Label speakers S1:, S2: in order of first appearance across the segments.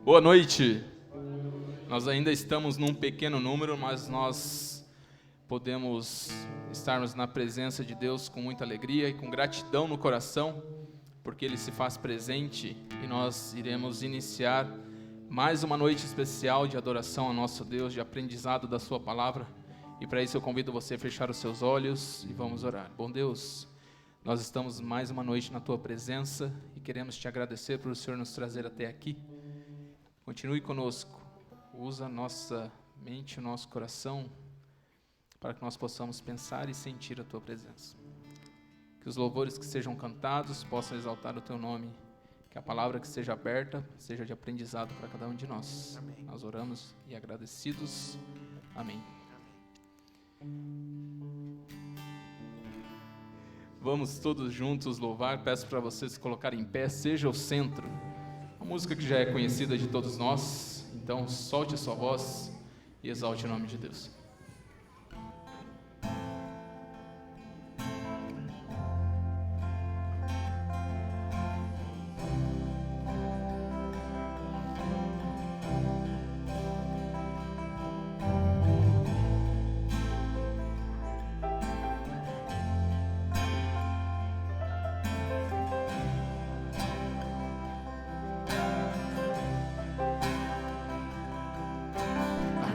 S1: Boa noite. Nós ainda estamos num pequeno número, mas nós podemos estarmos na presença de Deus com muita alegria e com gratidão no coração, porque Ele se faz presente e nós iremos iniciar mais uma noite especial de adoração ao nosso Deus, de aprendizado da Sua Palavra. E para isso eu convido você a fechar os seus olhos e vamos orar. Bom Deus, nós estamos mais uma noite na Tua presença e queremos Te agradecer por o Senhor nos trazer até aqui. Continue conosco, usa a nossa mente, o nosso coração, para que nós possamos pensar e sentir a Tua presença. Que os louvores que sejam cantados possam exaltar o Teu nome, que a palavra que seja aberta seja de aprendizado para cada um de nós. Amém. Nós oramos e agradecidos. Amém. Vamos todos juntos louvar. Peço para vocês se colocarem em pé, seja o centro. Uma música que já é conhecida de todos nós, então solte a sua voz e exalte o nome de Deus.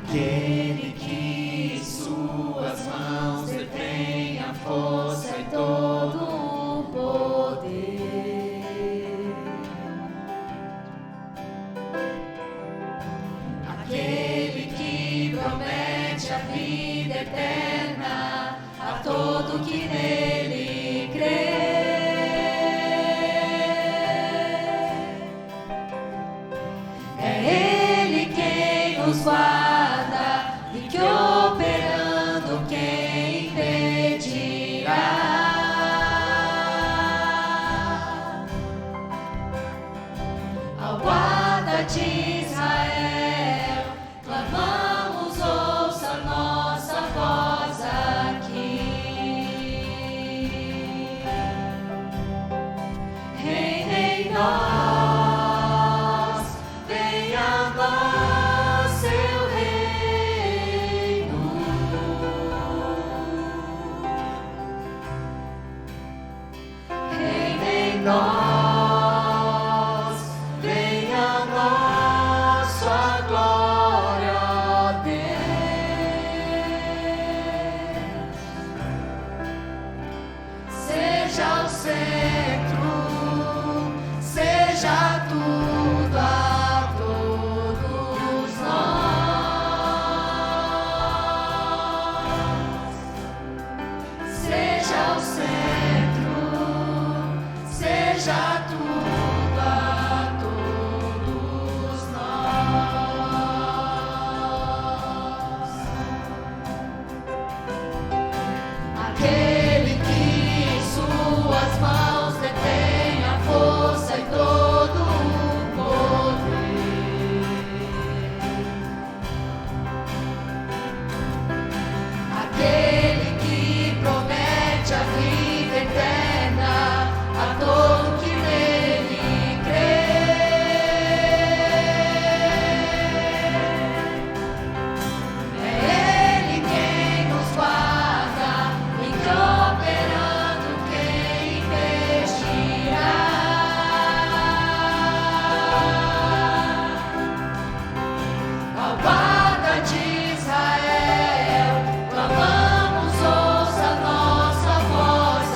S2: Aquele que em suas mãos detém a força e todo o poder. Aquele que promete a vida eterna a todo que nele crê. É Ele quem nos guarda, que operando quem impedirá. Ao guarda de Israel, clamamos, ouça nossa voz aqui. Reina em nós, venha a nós seu reino. Reina em nós, venha a nós sua glória, ó Deus. Seja o centro, seja tudo a todos nós. Seja o centro, seja tudo a todos nós. Aquele que em suas mãos detém a força e todo o poder. Aquele que promete a vida eterna a todo que nele crê. É Ele quem nos guarda e que operando quem impedirá. Ao guarda de Israel, clamamos, ouça nossa voz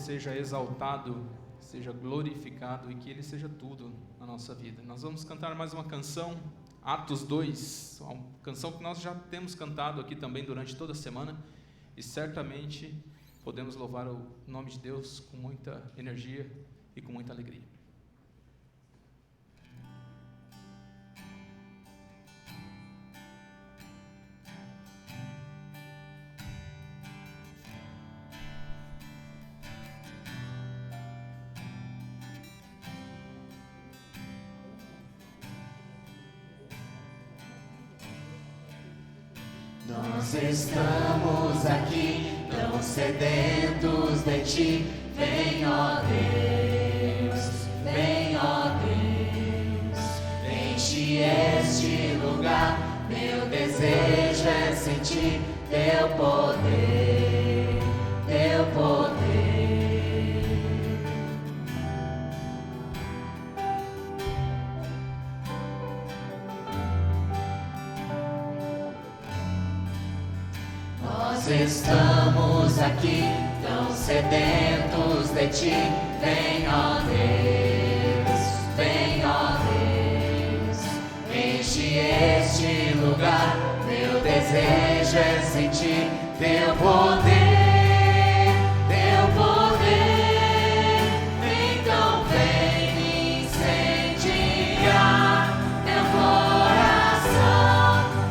S1: seja exaltado, seja glorificado e que Ele seja tudo na nossa vida. Nós vamos cantar mais uma canção, Atos 2, uma canção que nós já temos cantado aqui também durante toda a semana, e certamente podemos louvar o nome de Deus com muita energia e com muita alegria.
S2: Nós estamos aqui, tão sedentos de Ti. Vem, ó Deus, vem, ó Deus. Enche este lugar, meu desejo é sentir Teu poder, Teu poder. Nós estamos aqui, tão sedentos de Ti. Vem, ó Deus, vem, ó Deus. Enche este lugar, meu desejo é sentir Teu poder, Teu poder. Então vem me incendiar, meu coração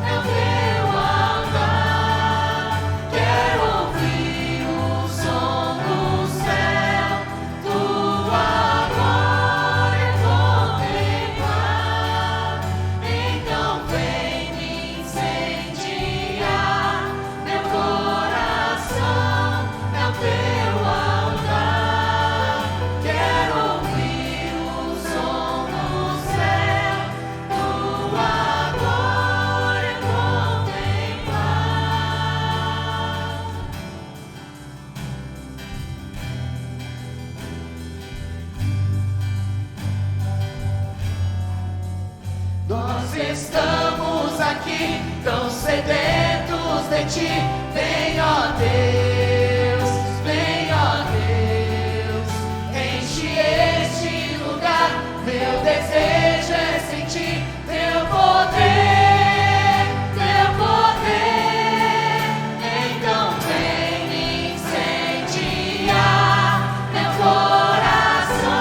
S2: é o Teu altar. Quero ouvir o som do céu, Tua glória contemplar. Então vem me incendiar, meu coração é o Teu altar. Quero ouvir o som do céu, Tua glória contemplar. Nós estamos aqui, tão sedentos de Ti. Vem, ó Deus, vem, ó Deus. Enche este lugar, meu desejo é sentir Teu poder, Teu poder. Então vem me incendiar, meu coração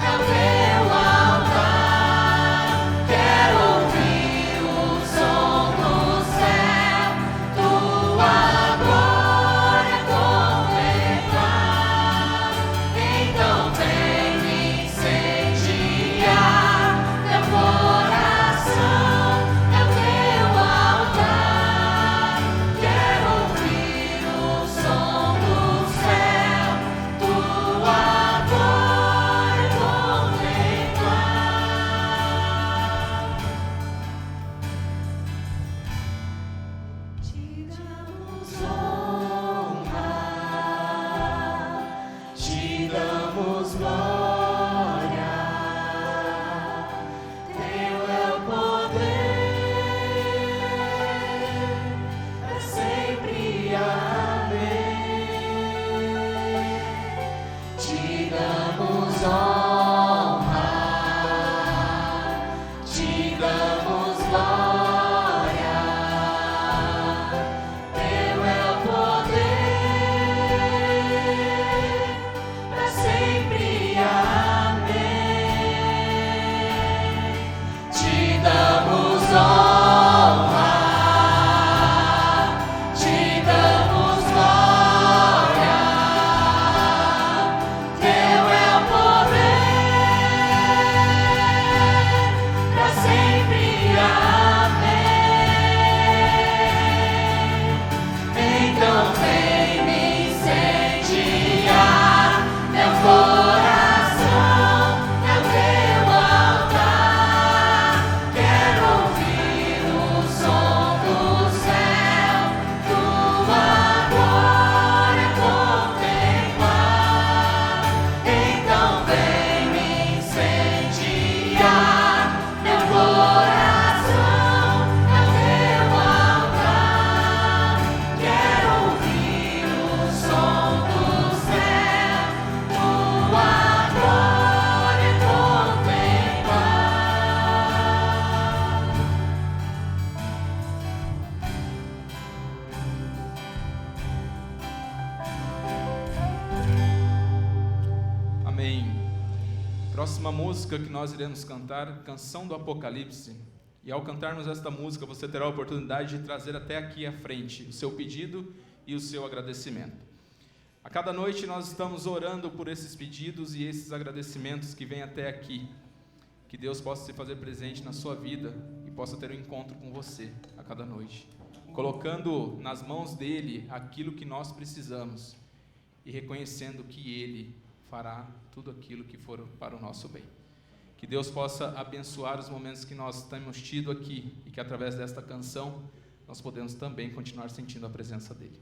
S2: é o Teu altar. Quero ouvir o som do céu, Tua glória
S1: música que nós iremos cantar, Canção do Apocalipse. E ao cantarmos esta música, você terá a oportunidade de trazer até aqui à frente o seu pedido e o seu agradecimento. A cada noite nós estamos orando por esses pedidos e esses agradecimentos que vêm até aqui. Que Deus possa se fazer presente na sua vida e possa ter um encontro com você a cada noite, colocando nas mãos dele aquilo que nós precisamos e reconhecendo que ele fará tudo aquilo que for para o nosso bem. Que Deus possa abençoar os momentos que nós temos tido aqui e que através desta canção nós podemos também continuar sentindo a presença dele.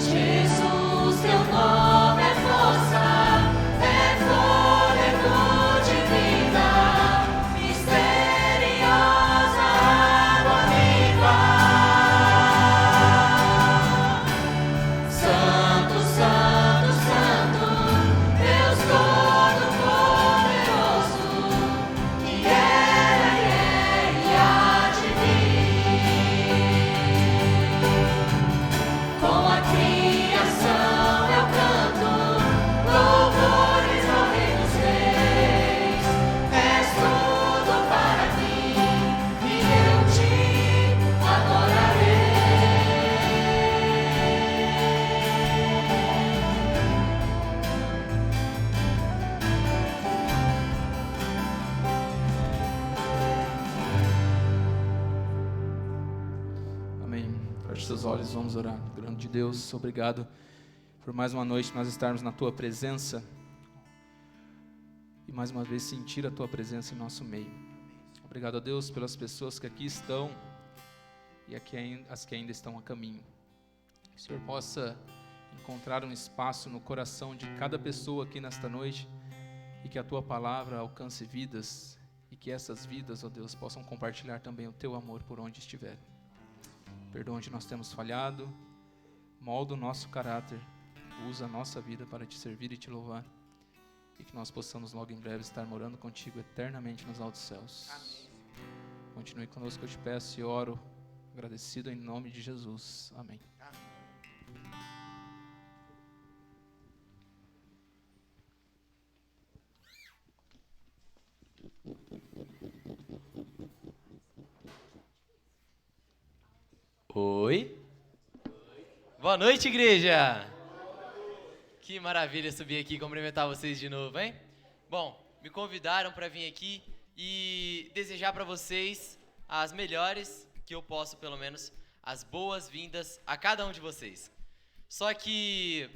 S2: Jesus, teu nome é força, é poder.
S1: seus olhos, vamos orar. Grande Deus, obrigado por mais uma noite nós estarmos na Tua presença e mais uma vez sentir a Tua presença em nosso meio. Obrigado a Deus pelas pessoas que aqui estão e as que ainda estão a caminho. Que o Senhor possa encontrar um espaço no coração de cada pessoa aqui nesta noite e que a Tua palavra alcance vidas e que essas vidas, ó Deus, possam compartilhar também o Teu amor por onde estiverem. Perdoa onde nós temos falhado, molda o nosso caráter, usa a nossa vida para Te servir e Te louvar e que nós possamos logo em breve estar morando contigo eternamente nos altos céus. Amém. Continue conosco, eu te peço e oro, agradecido em nome de Jesus. Amém.
S3: Oi. Boa noite, igreja. Que maravilha subir aqui e cumprimentar vocês de novo, hein? Bom, me convidaram para vir aqui e desejar para vocês as melhores, que eu posso pelo menos, as boas-vindas a cada um de vocês. Só que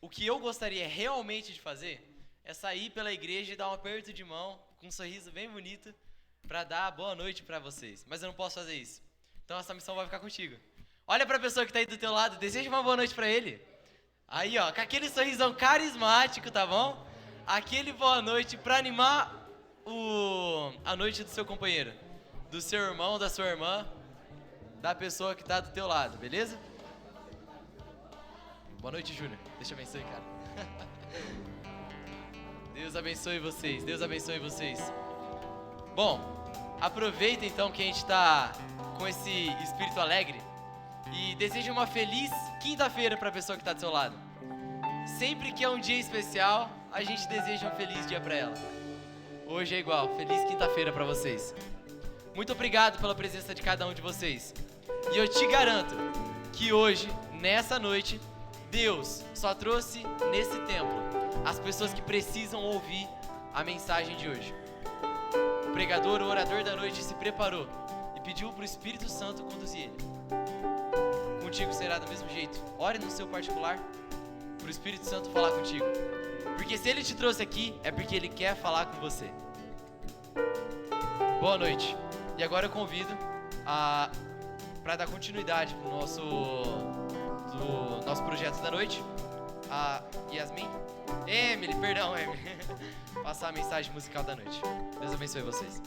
S3: o que eu gostaria realmente de fazer é sair pela igreja e dar um aperto de mão com um sorriso bem bonito para dar boa noite para vocês. Mas eu não posso fazer isso. Então essa missão vai ficar contigo. Olha para a pessoa que está aí do teu lado, deseja uma boa noite para ele. Aí, ó, com aquele sorrisão carismático, tá bom? Aquele boa noite para animar a noite do seu companheiro, do seu irmão, da sua irmã, da pessoa que está do teu lado, beleza? Boa noite, Júnior. Deus te abençoe, cara. Deus abençoe vocês, Deus abençoe vocês. Bom, aproveita então que a gente está com esse espírito alegre e deseja uma feliz quinta-feira para a pessoa que está do seu lado. Sempre que é um dia especial, a gente deseja um feliz dia para ela. Hoje é igual, feliz quinta-feira para vocês. Muito obrigado pela presença de cada um de vocês. E eu te garanto que hoje, nessa noite, Deus só trouxe nesse templo as pessoas que precisam ouvir a mensagem de hoje. O pregador, o orador da noite se preparou e pediu para o Espírito Santo conduzir ele. Contigo será do mesmo jeito. Ore no seu particular para o Espírito Santo falar contigo. Porque se ele te trouxe aqui, é porque ele quer falar com você. Boa noite. E agora eu convido para dar continuidade no nosso projeto da noite, a Yasmin, Emily, passar a mensagem musical da noite. Deus abençoe vocês.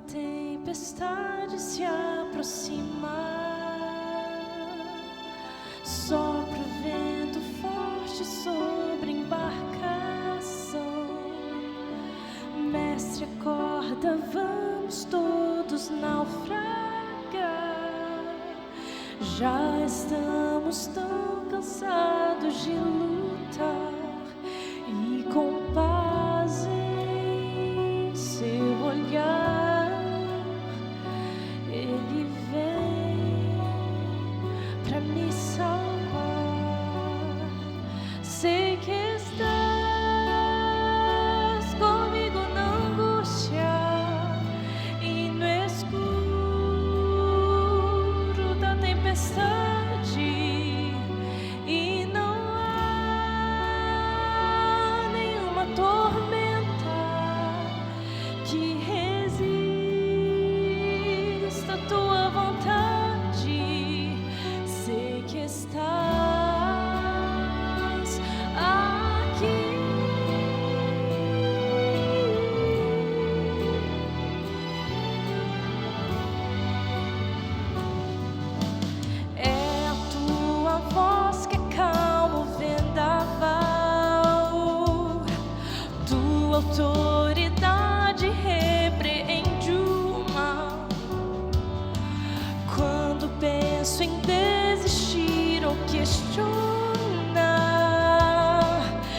S4: Tempestade se aproxima, sopra o vento forte sobre a embarcação. Mestre, acorda, vamos todos naufragar. Já estamos tão cansados de lutar e com paz em seu olhar. Ele vem pra me salvar. Sei que estás comigo na angústia e no escuro da tempestade, e não há nenhuma fugir ou questionar.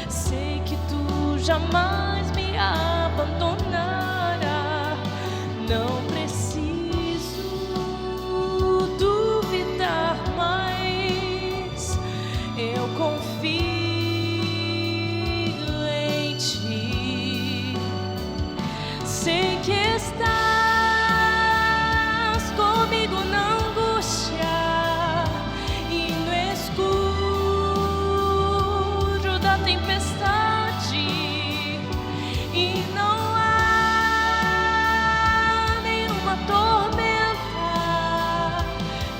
S4: Sei que tu jamais me abandonará. Não preciso duvidar mais. Eu confio em ti. Sei que estás comigo na angústia e no escuro da tempestade, e não há nenhuma tormenta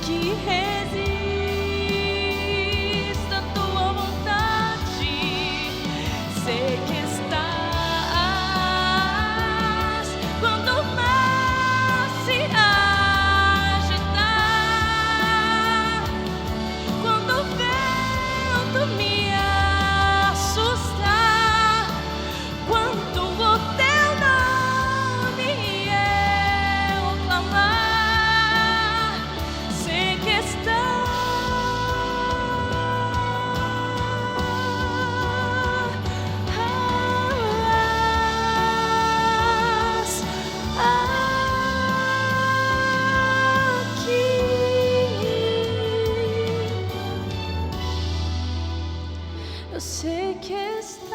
S4: que resista à tua vontade. Sei que estás quando o mar se agitar, quando o vento me assustar, quando o teu nome eu clamar. Sei que estás aqui. Eu sei que estás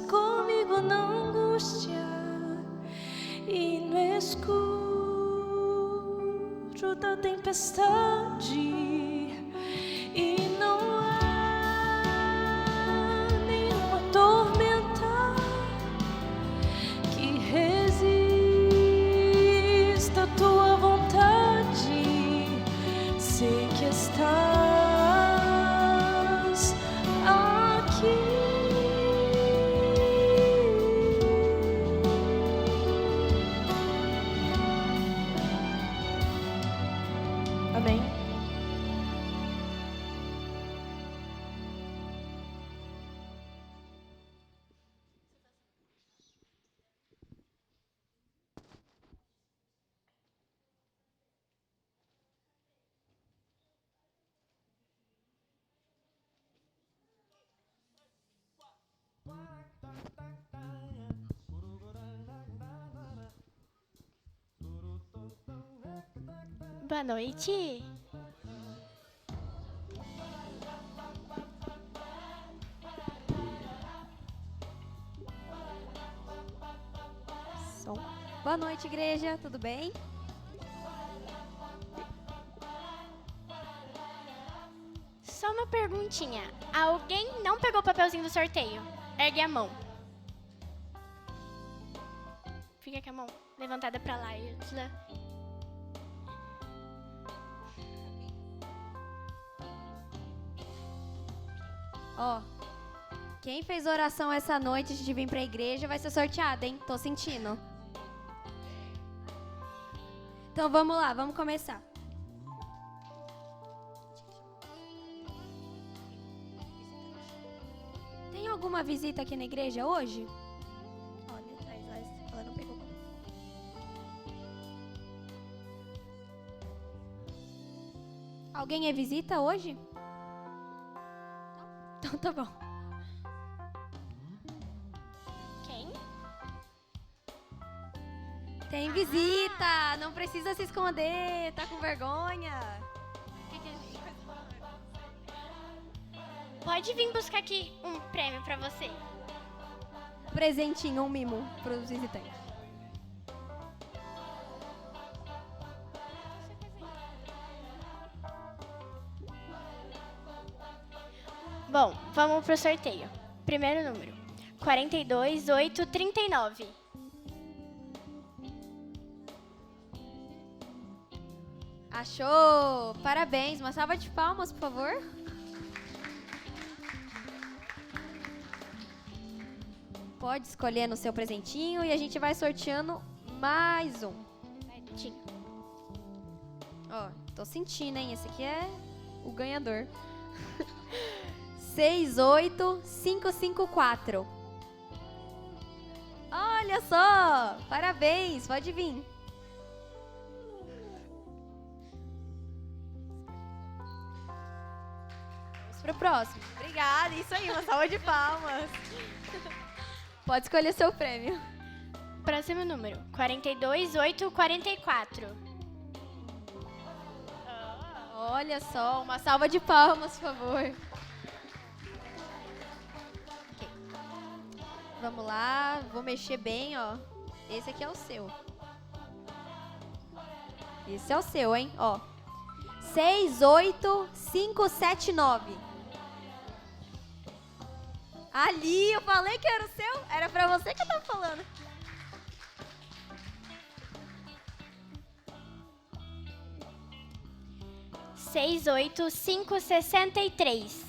S4: comigo na angústia e no escuro da tempestade, e não há nenhuma tormenta que resista à tua vontade. Sei que estás aqui. Amém.
S5: Boa noite.
S6: Som. Boa noite, igreja. Tudo bem?
S5: Só uma perguntinha. Alguém não pegou o papelzinho do sorteio? Ergue a mão. Fica com a mão levantada pra lá, Isla.
S6: Ó, quem fez oração essa noite antes de vir pra igreja vai ser sorteado, hein? Tô sentindo. Então vamos lá, vamos começar. Tem alguma visita aqui na igreja hoje? Olha, atrás, ela não pegou. Alguém é visita hoje? Então tá bom.
S5: Quem?
S6: Tem visita, não precisa se esconder, tá com vergonha.
S5: Pode vir buscar aqui um prêmio pra você.
S6: Presentinho, um mimo pros visitantes.
S5: Bom, vamos pro sorteio. Primeiro número: 42839.
S6: Achou! Parabéns, uma salva de palmas, por favor. Pode escolher no seu presentinho e a gente vai sorteando mais um. Ó, tô sentindo, hein? Esse aqui é o ganhador. 68554. Olha só! Parabéns, pode vir. Pro próximo. Obrigada, isso aí, uma salva de palmas. Pode escolher seu prêmio.
S5: Próximo número: 42844.
S6: Olha só, uma salva de palmas, por favor. Ok. Vamos lá, vou mexer bem, ó. Esse aqui é o seu. Esse é o seu, hein? Ó. 68579. Ali, eu falei que era o seu. Era pra você que eu tava falando.
S5: Seis, 8, 5, 63.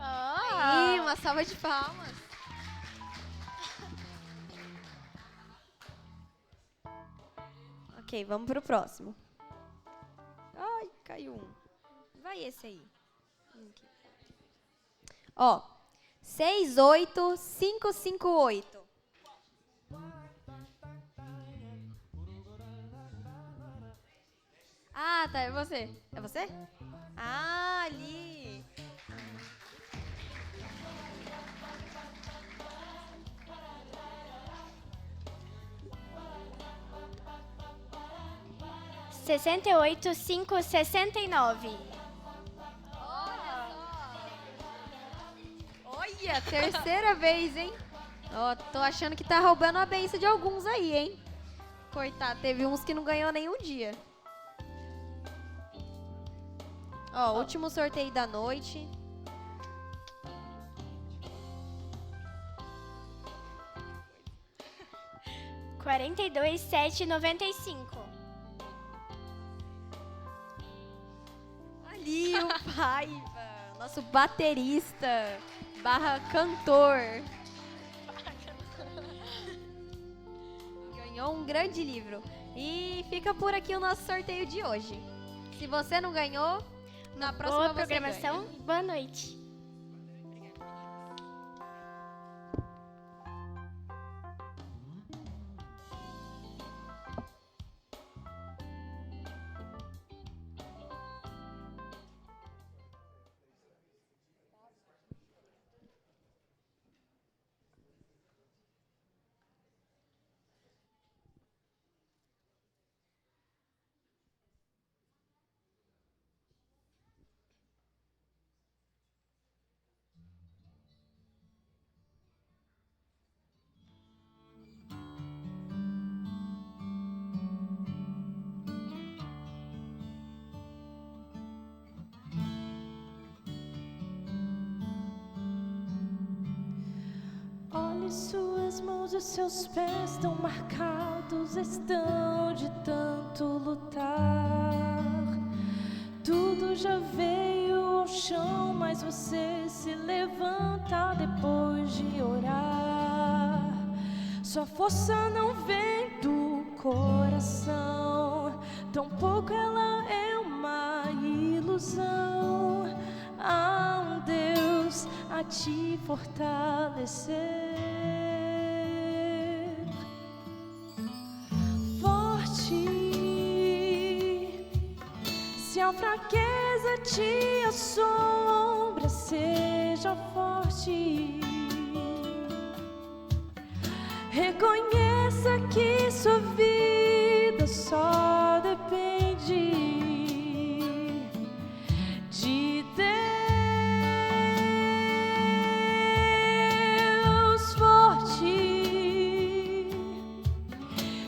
S6: Aí, uma salva de palmas. Ok, vamos pro próximo. Ai, caiu um. Vai esse aí. Aqui. Ó, 68558. Ah, tá, é você. É você? Ah, ali.
S5: Sessenta e 569.
S6: Olha, terceira vez, hein? Ó, tô achando que tá roubando a benção de alguns aí, hein? Coitado, teve uns que não ganhou nenhum dia. Ó, último sorteio da noite.
S5: Quarenta e 795.
S6: Ali o Paiva, nosso baterista barra cantor. Ganhou um grande livro. E fica por aqui o nosso sorteio de hoje. Se você não ganhou, na próxima
S5: Boa
S6: você
S5: programação,
S6: ganha.
S5: boa noite.
S4: Olhe suas mãos e seus pés tão marcados estão de tanto lutar. Tudo já veio ao chão, mas você se levanta depois de orar. Sua força não vem do coração, tampouco ela é uma ilusão. Há um Deus a te fortalecer. Forte, se a fraqueza te assombra, seja forte. Reconheça que sua vida só depende de Deus. Forte,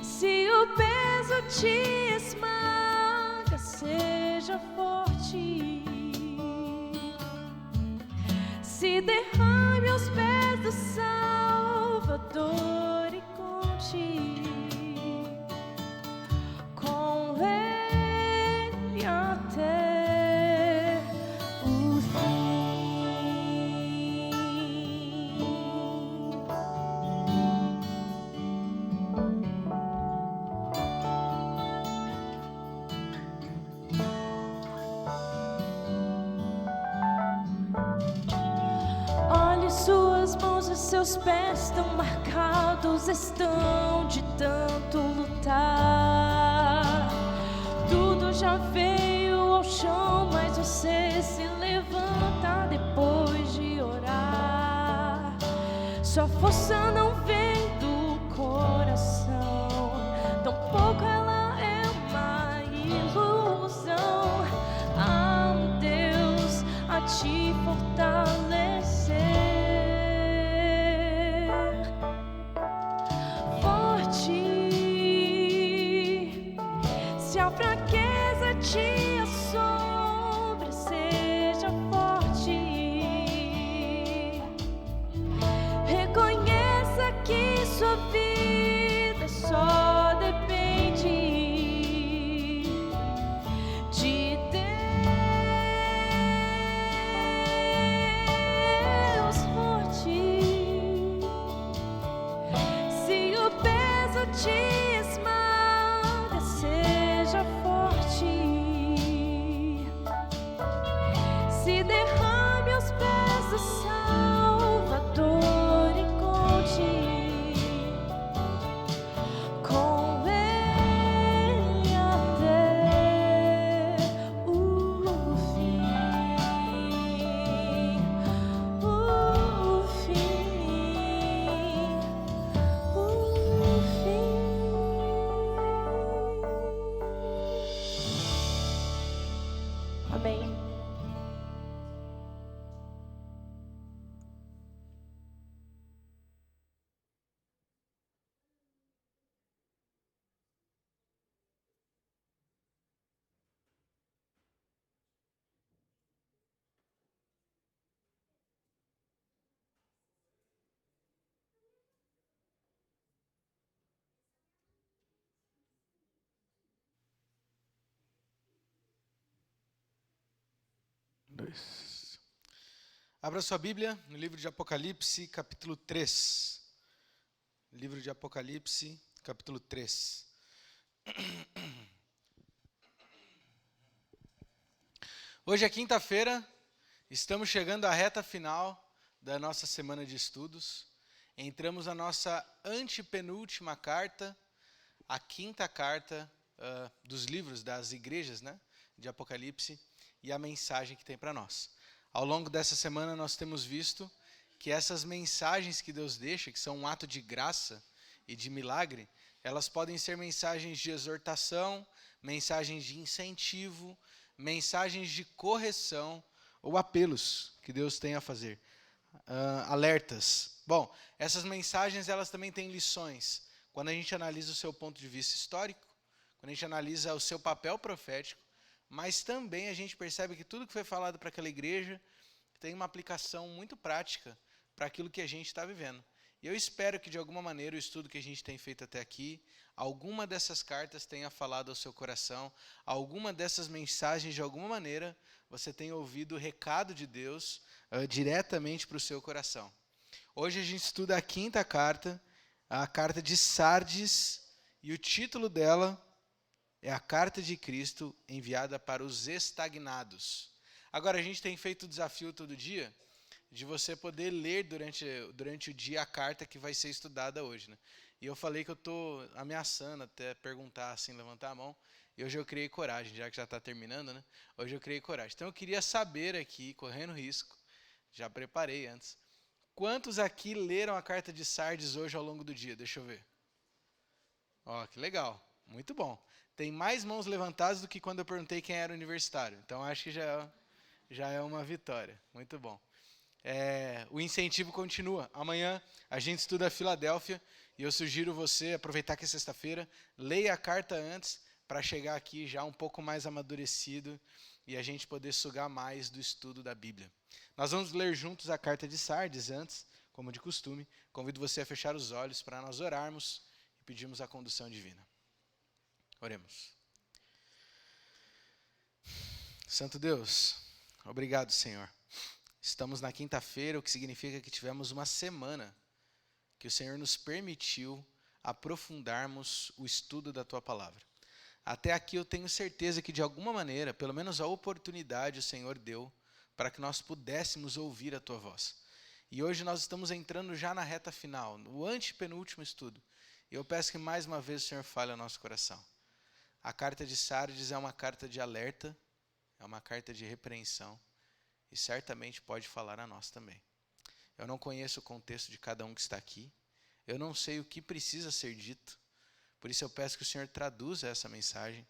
S4: se o peso te esmaga, seja forte. Se derrame aos pés do Salvador e conte com Ele até o fim. Olhe suas mãos e seus pés tão marcados estão de tanto lutar. Tudo já veio ao chão, mas Sua força não vem do coração, tampouco ela é uma ilusão. Há um Deus a te fortalecer. Forte, se a fraqueza te assombra, seja forte. Reconheça que sua vida só depende de Deus. Forte, se o peso te esmaga, seja forte. Se derrame aos pés do Salvador e conte com Ele até o fim. O fim. O fim. Amém.
S7: Abra sua Bíblia no livro de Apocalipse, capítulo 3. Livro de Apocalipse, capítulo 3. Hoje é quinta-feira, estamos chegando à reta final da nossa semana de estudos. Entramos na nossa antepenúltima carta, a quinta carta dos livros das igrejas, né, de Apocalipse, e a mensagem que tem para nós. Ao longo dessa semana nós temos visto que essas mensagens que Deus deixa, que são um ato de graça e de milagre, elas podem ser mensagens de exortação, mensagens de incentivo, mensagens de correção ou apelos que Deus tem a fazer, alertas. Bom, essas mensagens elas também têm lições. Quando a gente analisa o seu ponto de vista histórico, quando a gente analisa o seu papel profético, mas também a gente percebe que tudo que foi falado para aquela igreja tem uma aplicação muito prática para aquilo que a gente está vivendo. E eu espero que, de alguma maneira, o estudo que a gente tem feito até aqui, alguma dessas cartas tenha falado ao seu coração, alguma dessas mensagens, de alguma maneira, você tenha ouvido o recado de Deus diretamente para o seu coração. Hoje a gente estuda a quinta carta, a carta de Sardes, e o título dela é a carta de Cristo enviada para os estagnados. Agora, a gente tem feito o desafio todo dia de você poder ler durante o dia a carta que vai ser estudada hoje, né? E eu falei que eu estou ameaçando até perguntar, assim, levantar a mão. E hoje eu criei coragem, já que já está terminando, né? Hoje eu criei coragem. Então eu queria saber aqui, correndo risco, já preparei antes, quantos aqui leram a carta de Sardes hoje ao longo do dia? Deixa eu ver. Ó, que legal. Muito bom. Tem mais mãos levantadas do que quando eu perguntei quem era universitário. Então, acho que já é uma vitória. Muito bom. O incentivo continua. Amanhã a gente estuda a Filadélfia e eu sugiro você aproveitar que é sexta-feira, leia a carta antes para chegar aqui já um pouco mais amadurecido e a gente poder sugar mais do estudo da Bíblia. Nós vamos ler juntos a carta de Sardes antes, como de costume. Convido você a fechar os olhos para nós orarmos e pedirmos a condução divina. Oremos. Santo Deus, obrigado, Senhor. Estamos na quinta-feira, o que significa que tivemos uma semana que o Senhor nos permitiu aprofundarmos o estudo da Tua Palavra. Até aqui eu tenho certeza que de alguma maneira, pelo menos a oportunidade o Senhor deu para que nós pudéssemos ouvir a Tua voz. E hoje nós estamos entrando já na reta final, no antepenúltimo estudo. E eu peço que mais uma vez o Senhor fale ao nosso coração. A carta de Sardes é uma carta de alerta, é uma carta de repreensão e certamente pode falar a nós também. Eu não conheço o contexto de cada um que está aqui. Eu não sei o que precisa ser dito. Por isso eu peço que o Senhor traduza essa mensagem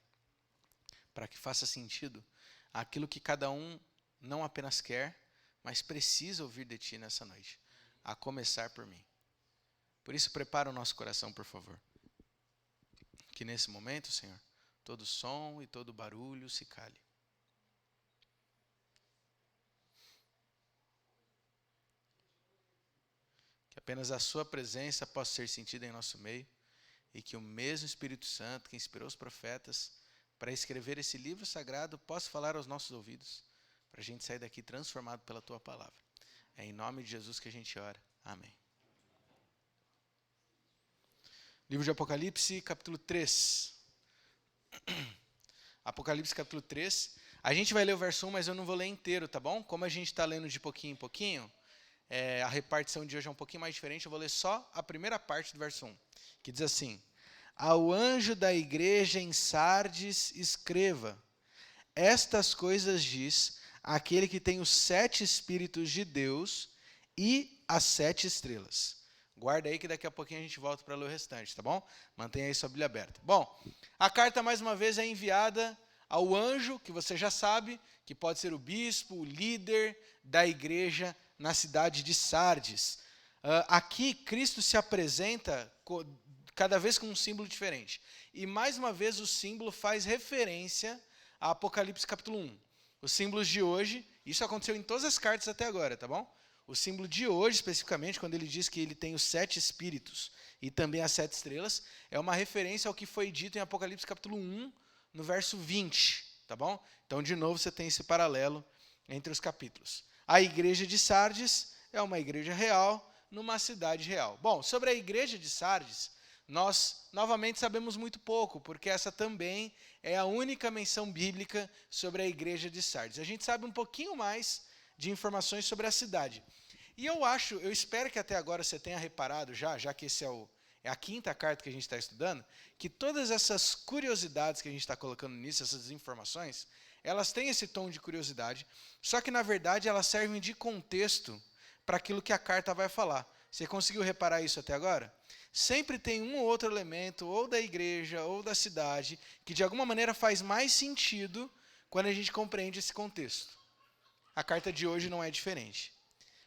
S7: para que faça sentido aquilo que cada um não apenas quer, mas precisa ouvir de Ti nessa noite, a começar por mim. Por isso, prepara o nosso coração, por favor. Que nesse momento, Senhor, todo som e todo barulho se cale. Que apenas a Sua presença possa ser sentida em nosso meio e que o mesmo Espírito Santo que inspirou os profetas para escrever esse livro sagrado possa falar aos nossos ouvidos, para a gente sair daqui transformado pela Tua palavra. É em nome de Jesus que a gente ora. Amém. Livro de Apocalipse, capítulo 3. Apocalipse, capítulo 3. A gente vai ler o verso 1, mas eu não vou ler inteiro, tá bom? Como a gente está lendo de pouquinho em pouquinho, a repartição de hoje é um pouquinho mais diferente, eu vou ler só a primeira parte do verso 1, que diz assim: Ao anjo da igreja em Sardes escreva: Estas coisas diz aquele que tem os 7 Espíritos de Deus e as 7 estrelas. Guarda aí que daqui a pouquinho a gente volta para ler o restante, tá bom? Mantenha aí sua Bíblia aberta. Bom, a carta mais uma vez é enviada ao anjo, que você já sabe, que pode ser o bispo, o líder da igreja na cidade de Sardes. Aqui Cristo se apresenta cada vez com um símbolo diferente. E mais uma vez o símbolo faz referência a Apocalipse capítulo 1. Os símbolos de hoje, isso aconteceu em todas as cartas até agora, tá bom? O símbolo de hoje, especificamente, quando ele diz que ele tem os 7 espíritos e também as 7 estrelas, é uma referência ao que foi dito em Apocalipse capítulo 1, no verso 20, tá bom? Então, de novo, você tem esse paralelo entre os capítulos. A igreja de Sardes é uma igreja real, numa cidade real. Bom, sobre a igreja de Sardes, nós novamente sabemos muito pouco, porque essa também é a única menção bíblica sobre a igreja de Sardes. A gente sabe um pouquinho mais de informações sobre a cidade. E eu espero que até agora você tenha reparado já que esse é a 5ª carta que a gente está estudando, que todas essas curiosidades que a gente está colocando nisso, essas informações, elas têm esse tom de curiosidade, só que na verdade elas servem de contexto para aquilo que a carta vai falar. Você conseguiu reparar isso até agora? Sempre tem um ou outro elemento, ou da igreja, ou da cidade, que de alguma maneira faz mais sentido quando a gente compreende esse contexto. A carta de hoje não é diferente.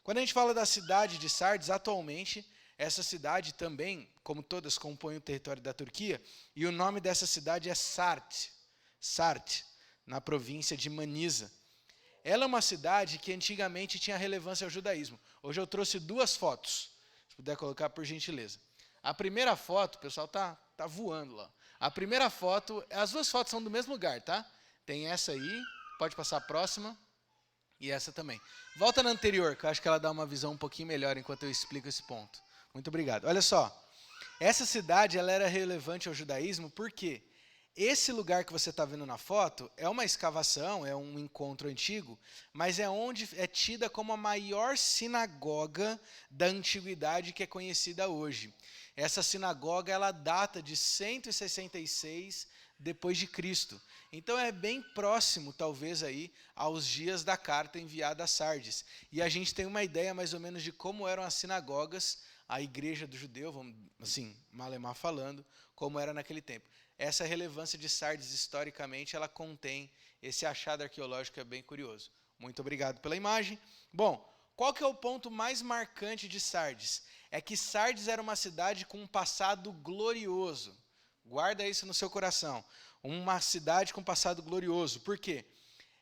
S7: Quando a gente fala da cidade de Sardes, atualmente, essa cidade também, como todas, compõe o território da Turquia, e o nome dessa cidade é Sart, na província de Manisa. Ela é uma cidade que antigamente tinha relevância ao judaísmo. Hoje eu trouxe 2 fotos, se puder colocar por gentileza. A primeira foto, o pessoal tá voando lá. A primeira foto, as 2 fotos são do mesmo lugar, tá? Tem essa aí, pode passar a próxima. E essa também. Volta na anterior, que eu acho que ela dá uma visão um pouquinho melhor enquanto eu explico esse ponto. Muito obrigado. Olha só, essa cidade ela era relevante ao judaísmo porque esse lugar que você está vendo na foto é uma escavação, é um encontro antigo, mas é onde é tida como a maior sinagoga da antiguidade que é conhecida hoje. Essa sinagoga ela data de 166 depois de Cristo. Então é bem próximo, talvez, aí, aos dias da carta enviada a Sardes. E a gente tem uma ideia mais ou menos de como eram as sinagogas, a igreja do judeu, vamos assim, malemar falando, como era naquele tempo. Essa relevância de Sardes, historicamente, ela contém esse achado arqueológico que é bem curioso. Muito obrigado pela imagem. Bom, qual que é o ponto mais marcante de Sardes? É que Sardes era uma cidade com um passado glorioso. Guarda isso no seu coração. Uma cidade com passado glorioso. Por quê?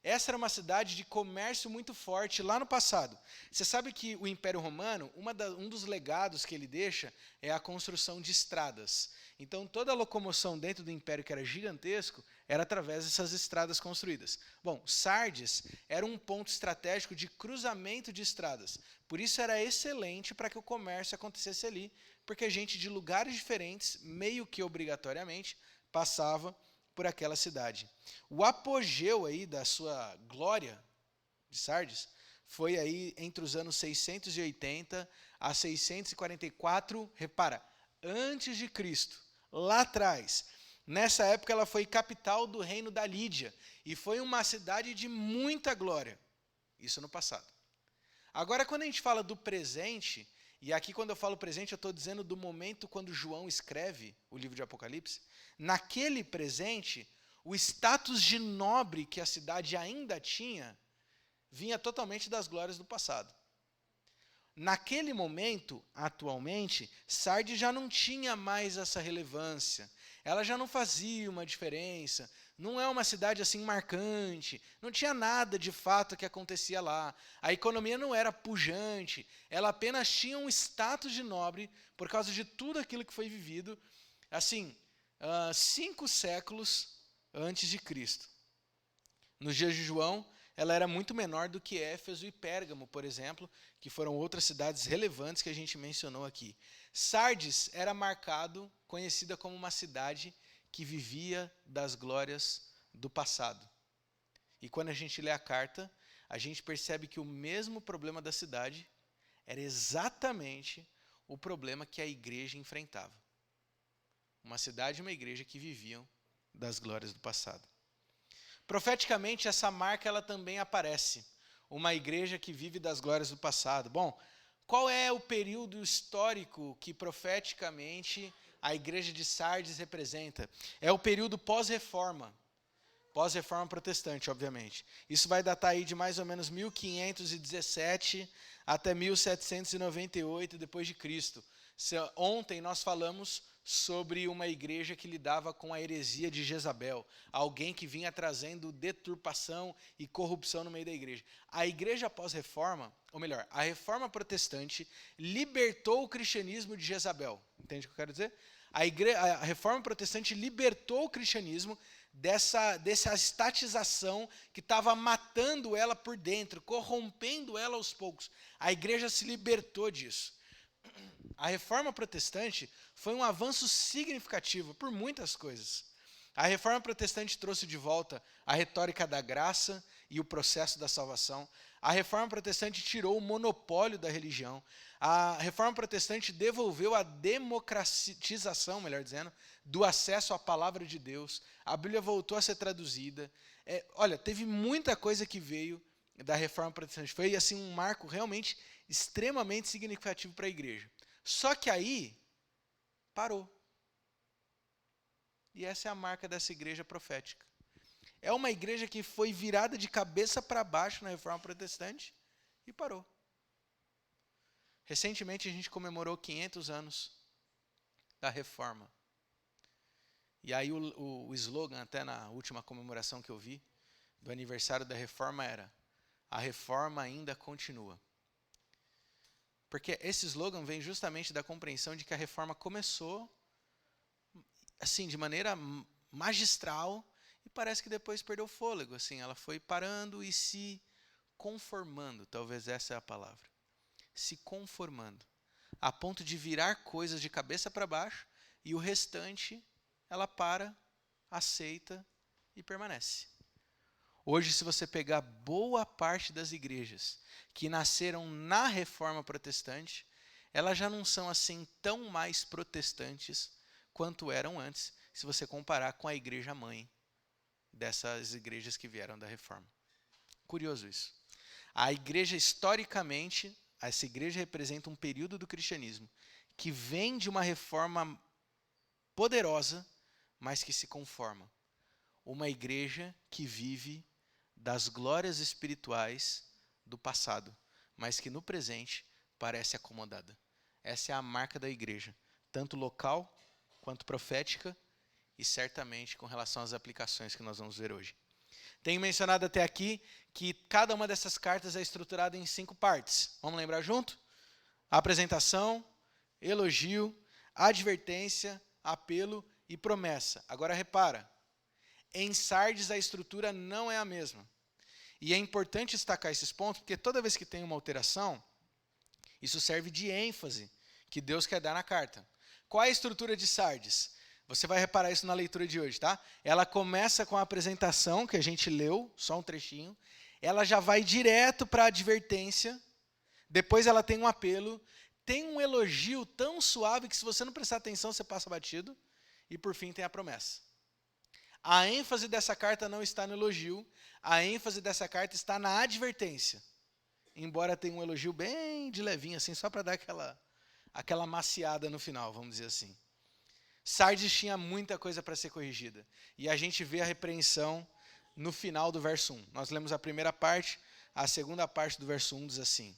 S7: Essa era uma cidade de comércio muito forte lá no passado. Você sabe que o Império Romano, um dos legados que ele deixa é a construção de estradas. Então, toda a locomoção dentro do Império, que era gigantesco, era através dessas estradas construídas. Bom, Sardes era um ponto estratégico de cruzamento de estradas. Por isso, era excelente para que o comércio acontecesse ali, porque a gente de lugares diferentes, meio que obrigatoriamente, passava por aquela cidade. O apogeu aí da sua glória de Sardes foi aí entre os anos 680 a 644, repara, antes de Cristo, lá atrás. Nessa época ela foi capital do reino da Lídia e foi uma cidade de muita glória. Isso no passado. Agora, quando a gente fala do presente, e aqui quando eu falo presente, eu estou dizendo do momento quando João escreve o livro de Apocalipse, naquele presente, o status de nobre que a cidade ainda tinha, vinha totalmente das glórias do passado. Naquele momento, atualmente, Sardes já não tinha mais essa relevância. Ela já não fazia uma diferença. Não é uma cidade assim marcante. Não tinha nada de fato que acontecia lá. A economia não era pujante. Ela apenas tinha um status de nobre por causa de tudo aquilo que foi vivido, assim, 5 séculos antes de Cristo. Nos dias de João, ela era muito menor do que Éfeso e Pérgamo, por exemplo, que foram outras cidades relevantes que a gente mencionou aqui. Sardes era conhecida como uma cidade que vivia das glórias do passado. E quando a gente lê a carta, a gente percebe que o mesmo problema da cidade era exatamente o problema que a igreja enfrentava. Uma cidade e uma igreja que viviam das glórias do passado. Profeticamente, essa marca ela também aparece. Uma igreja que vive das glórias do passado. Bom, qual é o período histórico que profeticamente a igreja de Sardes representa? É o período pós-reforma. Pós-reforma protestante, obviamente. Isso vai datar aí de mais ou menos 1517 até 1798 depois de Cristo. Ontem nós falamos sobre uma igreja que lidava com a heresia de Jezabel, alguém que vinha trazendo deturpação e corrupção no meio da igreja. A igreja pós-reforma, ou melhor, a reforma protestante libertou o cristianismo de Jezabel. Entende o que eu quero dizer? A reforma protestante libertou o cristianismo dessa estatização que estava matando ela por dentro, corrompendo ela aos poucos. A igreja se libertou disso. A reforma protestante foi um avanço significativo por muitas coisas. A reforma protestante trouxe de volta a retórica da graça e o processo da salvação. A reforma protestante tirou o monopólio da religião. A reforma protestante devolveu a democratização, melhor dizendo, do acesso à palavra de Deus. A Bíblia voltou a ser traduzida. Olha, teve muita coisa que veio da reforma protestante. Foi assim um marco realmente extremamente significativo para a igreja. Só que aí parou. E essa é a marca dessa igreja profética. É uma igreja que foi virada de cabeça para baixo na reforma protestante e parou. Recentemente a gente comemorou 500 anos da reforma. E aí o slogan, até na última comemoração que eu vi, do aniversário da reforma era: a reforma ainda continua. Porque esse slogan vem justamente da compreensão de que a reforma começou assim, de maneira magistral, e parece que depois perdeu o fôlego. Assim, ela foi parando e se conformando, talvez essa é a palavra. Se conformando, a ponto de virar coisas de cabeça para baixo, e o restante ela para, aceita e permanece. Hoje, se você pegar boa parte das igrejas que nasceram na reforma protestante, elas já não são assim tão mais protestantes quanto eram antes, se você comparar com a igreja mãe dessas igrejas que vieram da reforma. Curioso isso. A igreja, historicamente, essa igreja representa um período do cristianismo que vem de uma reforma poderosa, mas que se conforma. Uma igreja que vive das glórias espirituais do passado, mas que no presente parece acomodada. Essa é a marca da igreja, tanto local quanto profética e certamente com relação às aplicações que nós vamos ver hoje. Tenho mencionado até aqui que cada uma dessas cartas é estruturada em 5 partes. Vamos lembrar junto? Apresentação, elogio, advertência, apelo e promessa. Agora repara, em Sardes a estrutura não é a mesma. E é importante destacar esses pontos, porque toda vez que tem uma alteração, isso serve de ênfase que Deus quer dar na carta. Qual é a estrutura de Sardes? Você vai reparar isso na leitura de hoje, tá? Ela começa com a apresentação, que a gente leu, só um trechinho. Ela já vai direto para a advertência. Depois ela tem um apelo. Tem um elogio tão suave que se você não prestar atenção, você passa batido. E por fim tem a promessa. A ênfase dessa carta não está no elogio. A ênfase dessa carta está na advertência. embora tenha um elogio bem de levinho, assim, só para dar aquela maciada no final, vamos dizer assim. Sardes tinha muita coisa para ser corrigida. E a gente vê a repreensão no final do verso 1. Nós lemos a primeira parte, a segunda parte do verso 1 diz assim: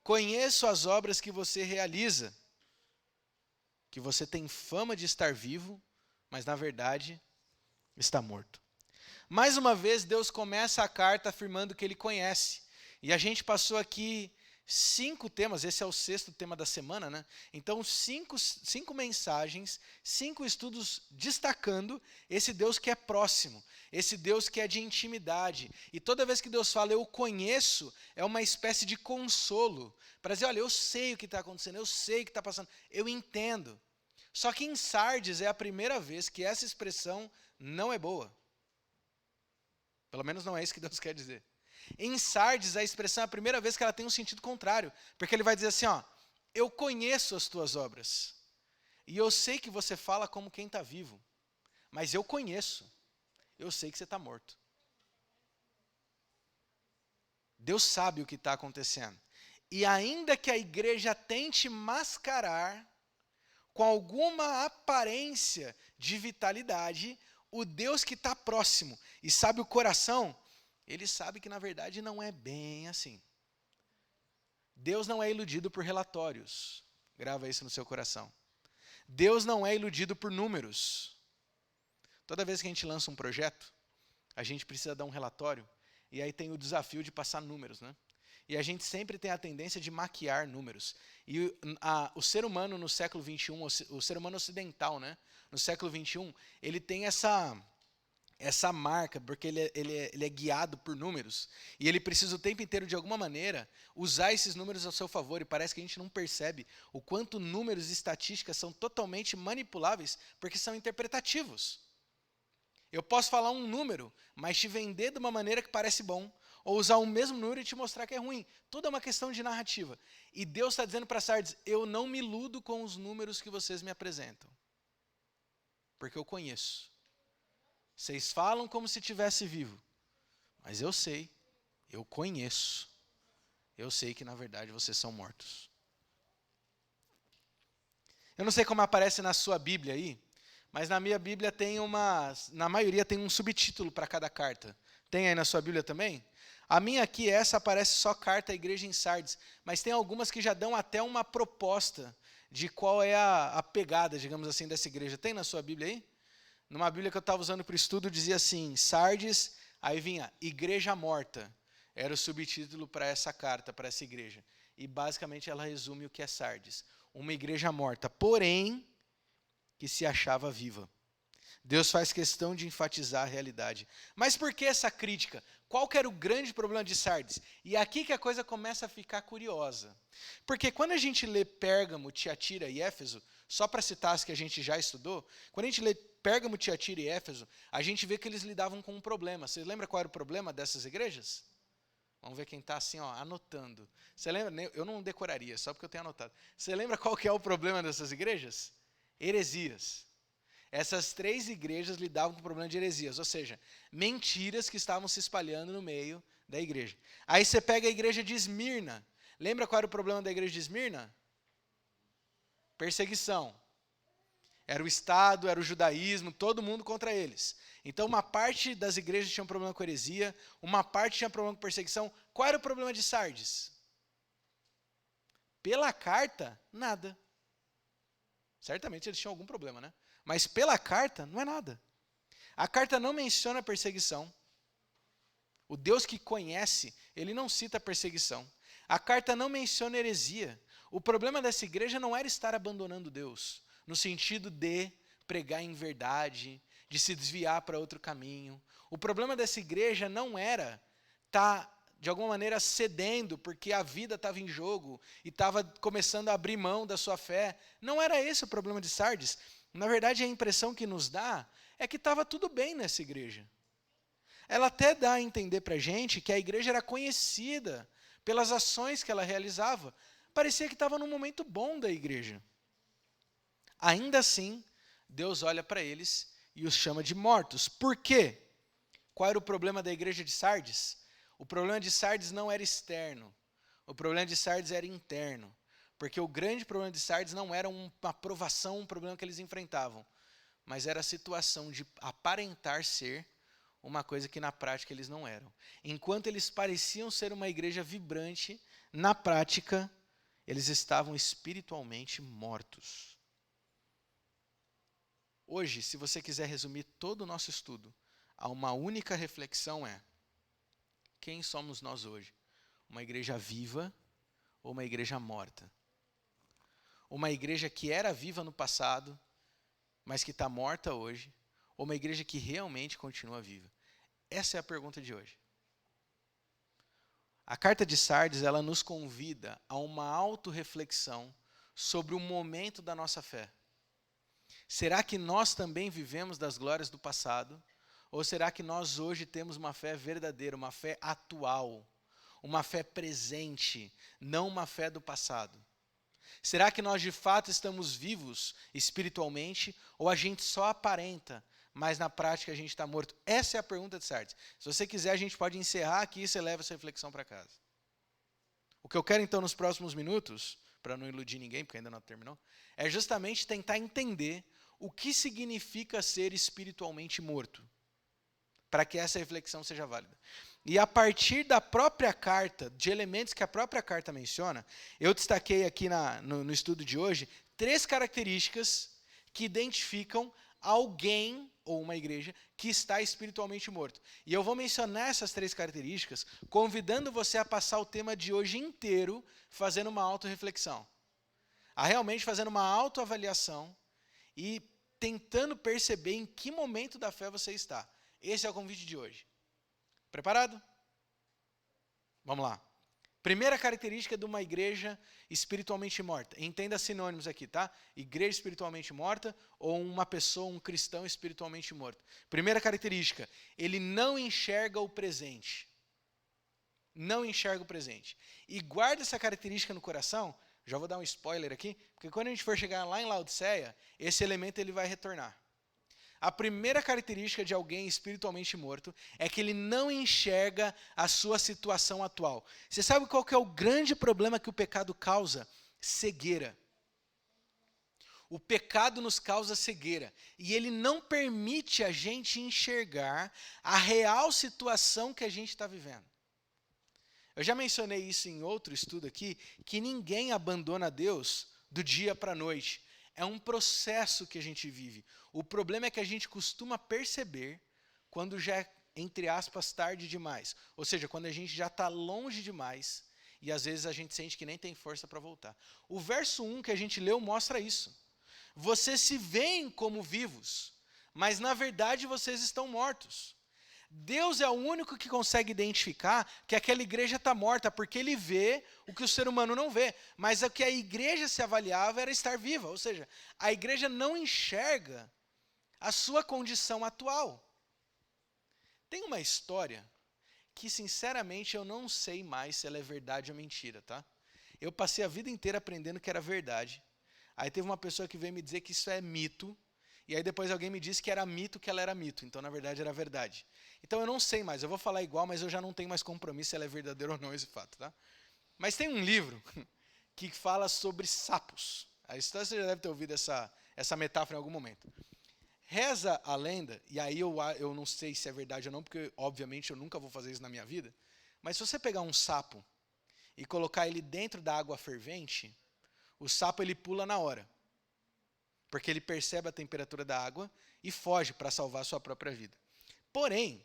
S7: conheço as obras que você realiza, que você tem fama de estar vivo, mas na verdade está morto. Mais uma vez, Deus começa a carta afirmando que Ele conhece. E a gente passou aqui 5 temas, esse é o 6º tema da semana, né? Então, 5 mensagens, 5 estudos destacando esse Deus que é próximo, esse Deus que é de intimidade. E toda vez que Deus fala, eu conheço, é uma espécie de consolo, para dizer, olha, eu sei o que está acontecendo, eu sei o que está passando, eu entendo. Só que em Sardes é a primeira vez que essa expressão não é boa. Pelo menos não é isso que Deus quer dizer. Em Sardes, a expressão é a primeira vez que ela tem um sentido contrário. Porque ele vai dizer assim, ó, eu conheço as tuas obras. E eu sei que você fala como quem está vivo. Mas eu conheço. Eu sei que você está morto. Deus sabe o que está acontecendo. E ainda que a igreja tente mascarar com alguma aparência de vitalidade, o Deus que está próximo e sabe o coração, Ele sabe que na verdade não é bem assim. Deus não é iludido por relatórios. Grava isso no seu coração. Deus não é iludido por números. Toda vez que a gente lança um projeto, a gente precisa dar um relatório, e aí tem o desafio de passar números, né? E a gente sempre tem a tendência de maquiar números. E o ser humano no século XXI, o ser humano ocidental, né? No século XXI, ele tem essa marca, porque ele é guiado por números, e ele precisa o tempo inteiro, de alguma maneira, usar esses números ao seu favor, e parece que a gente não percebe o quanto números e estatísticas são totalmente manipuláveis, porque são interpretativos. Eu posso falar um número, mas te vender de uma maneira que parece bom, ou usar o mesmo número e te mostrar que é ruim. Tudo é uma questão de narrativa. E Deus está dizendo para Sardes, eu não me iludo com os números que vocês me apresentam, porque eu conheço. Vocês falam como se estivesse vivo, mas eu sei, eu conheço, eu sei que na verdade vocês são mortos. Eu não sei como aparece na sua Bíblia aí, mas na minha Bíblia na maioria tem um subtítulo para cada carta. Tem aí na sua Bíblia também? A minha aqui, essa aparece só carta à igreja em Sardes, mas tem algumas que já dão até uma proposta de qual é a pegada, digamos assim, dessa igreja. Tem na sua Bíblia aí? Numa Bíblia que eu estava usando para o estudo, dizia assim, Sardes, aí vinha, igreja morta. Era o subtítulo para essa carta, para essa igreja. E basicamente ela resume o que é Sardes. Uma igreja morta, porém, que se achava viva. Deus faz questão de enfatizar a realidade. Mas por que essa crítica? Qual que era o grande problema de Sardes? E é aqui que a coisa começa a ficar curiosa. Porque quando a gente lê Pérgamo, Tiatira e Éfeso, só para citar as que a gente já estudou, quando a gente lê Pérgamo, Tiatira e Éfeso, a gente vê que eles lidavam com um problema. Você lembra qual era o problema dessas igrejas? Vamos ver quem está assim, ó, anotando. Você lembra? Eu não decoraria, só porque eu tenho anotado. Você lembra qual que é o problema dessas igrejas? Heresias. Essas 3 igrejas lidavam com o problema de heresias, ou seja, mentiras que estavam se espalhando no meio da igreja. Aí você pega a igreja de Esmirna. Lembra qual era o problema da igreja de Esmirna? Perseguição. Era o Estado, era o judaísmo, todo mundo contra eles. Então, uma parte das igrejas tinha um problema com heresia, uma parte tinha problema com perseguição. Qual era o problema de Sardes? Pela carta, nada. Certamente eles tinham algum problema, né? Mas pela carta, não é nada. A carta não menciona perseguição. O Deus que conhece, ele não cita perseguição. A carta não menciona heresia. O problema dessa igreja não era estar abandonando Deus, no sentido de pregar em verdade, de se desviar para outro caminho. O problema dessa igreja não era estar, de alguma maneira, cedendo, porque a vida estava em jogo e estava começando a abrir mão da sua fé. Não era esse o problema de Sardes. Na verdade, a impressão que nos dá é que estava tudo bem nessa igreja. Ela até dá a entender para a gente que a igreja era conhecida pelas ações que ela realizava. Parecia que estava num momento bom da igreja. Ainda assim, Deus olha para eles e os chama de mortos. Por quê? Qual era o problema da igreja de Sardes? O problema de Sardes não era externo. O problema de Sardes era interno. Porque o grande problema de Sardes não era uma provação, um problema que eles enfrentavam, mas era a situação de aparentar ser uma coisa que na prática eles não eram. Enquanto eles pareciam ser uma igreja vibrante, na prática eles estavam espiritualmente mortos. Hoje, se você quiser resumir todo o nosso estudo a uma única reflexão é: quem somos nós hoje? Uma igreja viva ou uma igreja morta? Uma igreja que era viva no passado, mas que está morta hoje, ou uma igreja que realmente continua viva? Essa é a pergunta de hoje. A carta de Sardes, ela nos convida a uma autorreflexão sobre o momento da nossa fé. Será que nós também vivemos das glórias do passado? Ou será que nós hoje temos uma fé verdadeira, uma fé atual, uma fé presente, não uma fé do passado? Será que nós de fato estamos vivos espiritualmente ou a gente só aparenta, mas na prática a gente está morto? Essa é a pergunta de Sardes. Se você quiser, a gente pode encerrar aqui e você leva essa reflexão para casa. O que eu quero então nos próximos minutos, para não iludir ninguém, porque ainda não terminou, é justamente tentar entender o que significa ser espiritualmente morto, para que essa reflexão seja válida. E a partir da própria carta, de elementos que a própria carta menciona, eu destaquei aqui no estudo de hoje 3 características que identificam alguém ou uma igreja que está espiritualmente morto. E eu vou mencionar essas 3 características, convidando você a passar o tema de hoje inteiro fazendo uma autorreflexão. A realmente fazendo uma autoavaliação e tentando perceber em que momento da fé você está. Esse é o convite de hoje. Preparado? Vamos lá. Primeira característica de uma igreja espiritualmente morta. Entenda sinônimos aqui, tá? Igreja espiritualmente morta ou uma pessoa, um cristão espiritualmente morto. Primeira característica, ele não enxerga o presente. Não enxerga o presente. E guarda essa característica no coração, já vou dar um spoiler aqui, porque quando a gente for chegar lá em Laodiceia, esse elemento ele vai retornar. A primeira característica de alguém espiritualmente morto é que ele não enxerga a sua situação atual. Você sabe qual que é o grande problema que o pecado causa? Cegueira. O pecado nos causa cegueira. E ele não permite a gente enxergar a real situação que a gente está vivendo. Eu já mencionei isso em outro estudo aqui, que ninguém abandona Deus do dia para a noite. É um processo que a gente vive. O problema é que a gente costuma perceber quando já é, entre aspas, tarde demais. Ou seja, quando a gente já está longe demais e às vezes a gente sente que nem tem força para voltar. O verso 1 que a gente leu mostra isso. Vocês se veem como vivos, mas na verdade vocês estão mortos. Deus é o único que consegue identificar que aquela igreja está morta, porque ele vê o que o ser humano não vê. Mas o que a igreja se avaliava era estar viva, ou seja, a igreja não enxerga a sua condição atual. Tem uma história que, sinceramente, eu não sei mais se ela é verdade ou mentira, tá? Eu passei a vida inteira aprendendo que era verdade. Aí teve uma pessoa que veio me dizer que isso é mito, e aí depois alguém me disse que era mito, que ela era mito. Então, na verdade, era verdade. Então, eu não sei mais. Eu vou falar igual, mas eu já não tenho mais compromisso se ela é verdadeira ou não, esse fato, tá? Mas tem um livro que fala sobre sapos. A história você já deve ter ouvido essa metáfora em algum momento. Reza a lenda, e aí eu não sei se é verdade ou não, porque, obviamente, eu nunca vou fazer isso na minha vida. Mas se você pegar um sapo e colocar ele dentro da água fervente, o sapo ele pula na hora. Porque ele percebe a temperatura da água e foge para salvar a sua própria vida. Porém,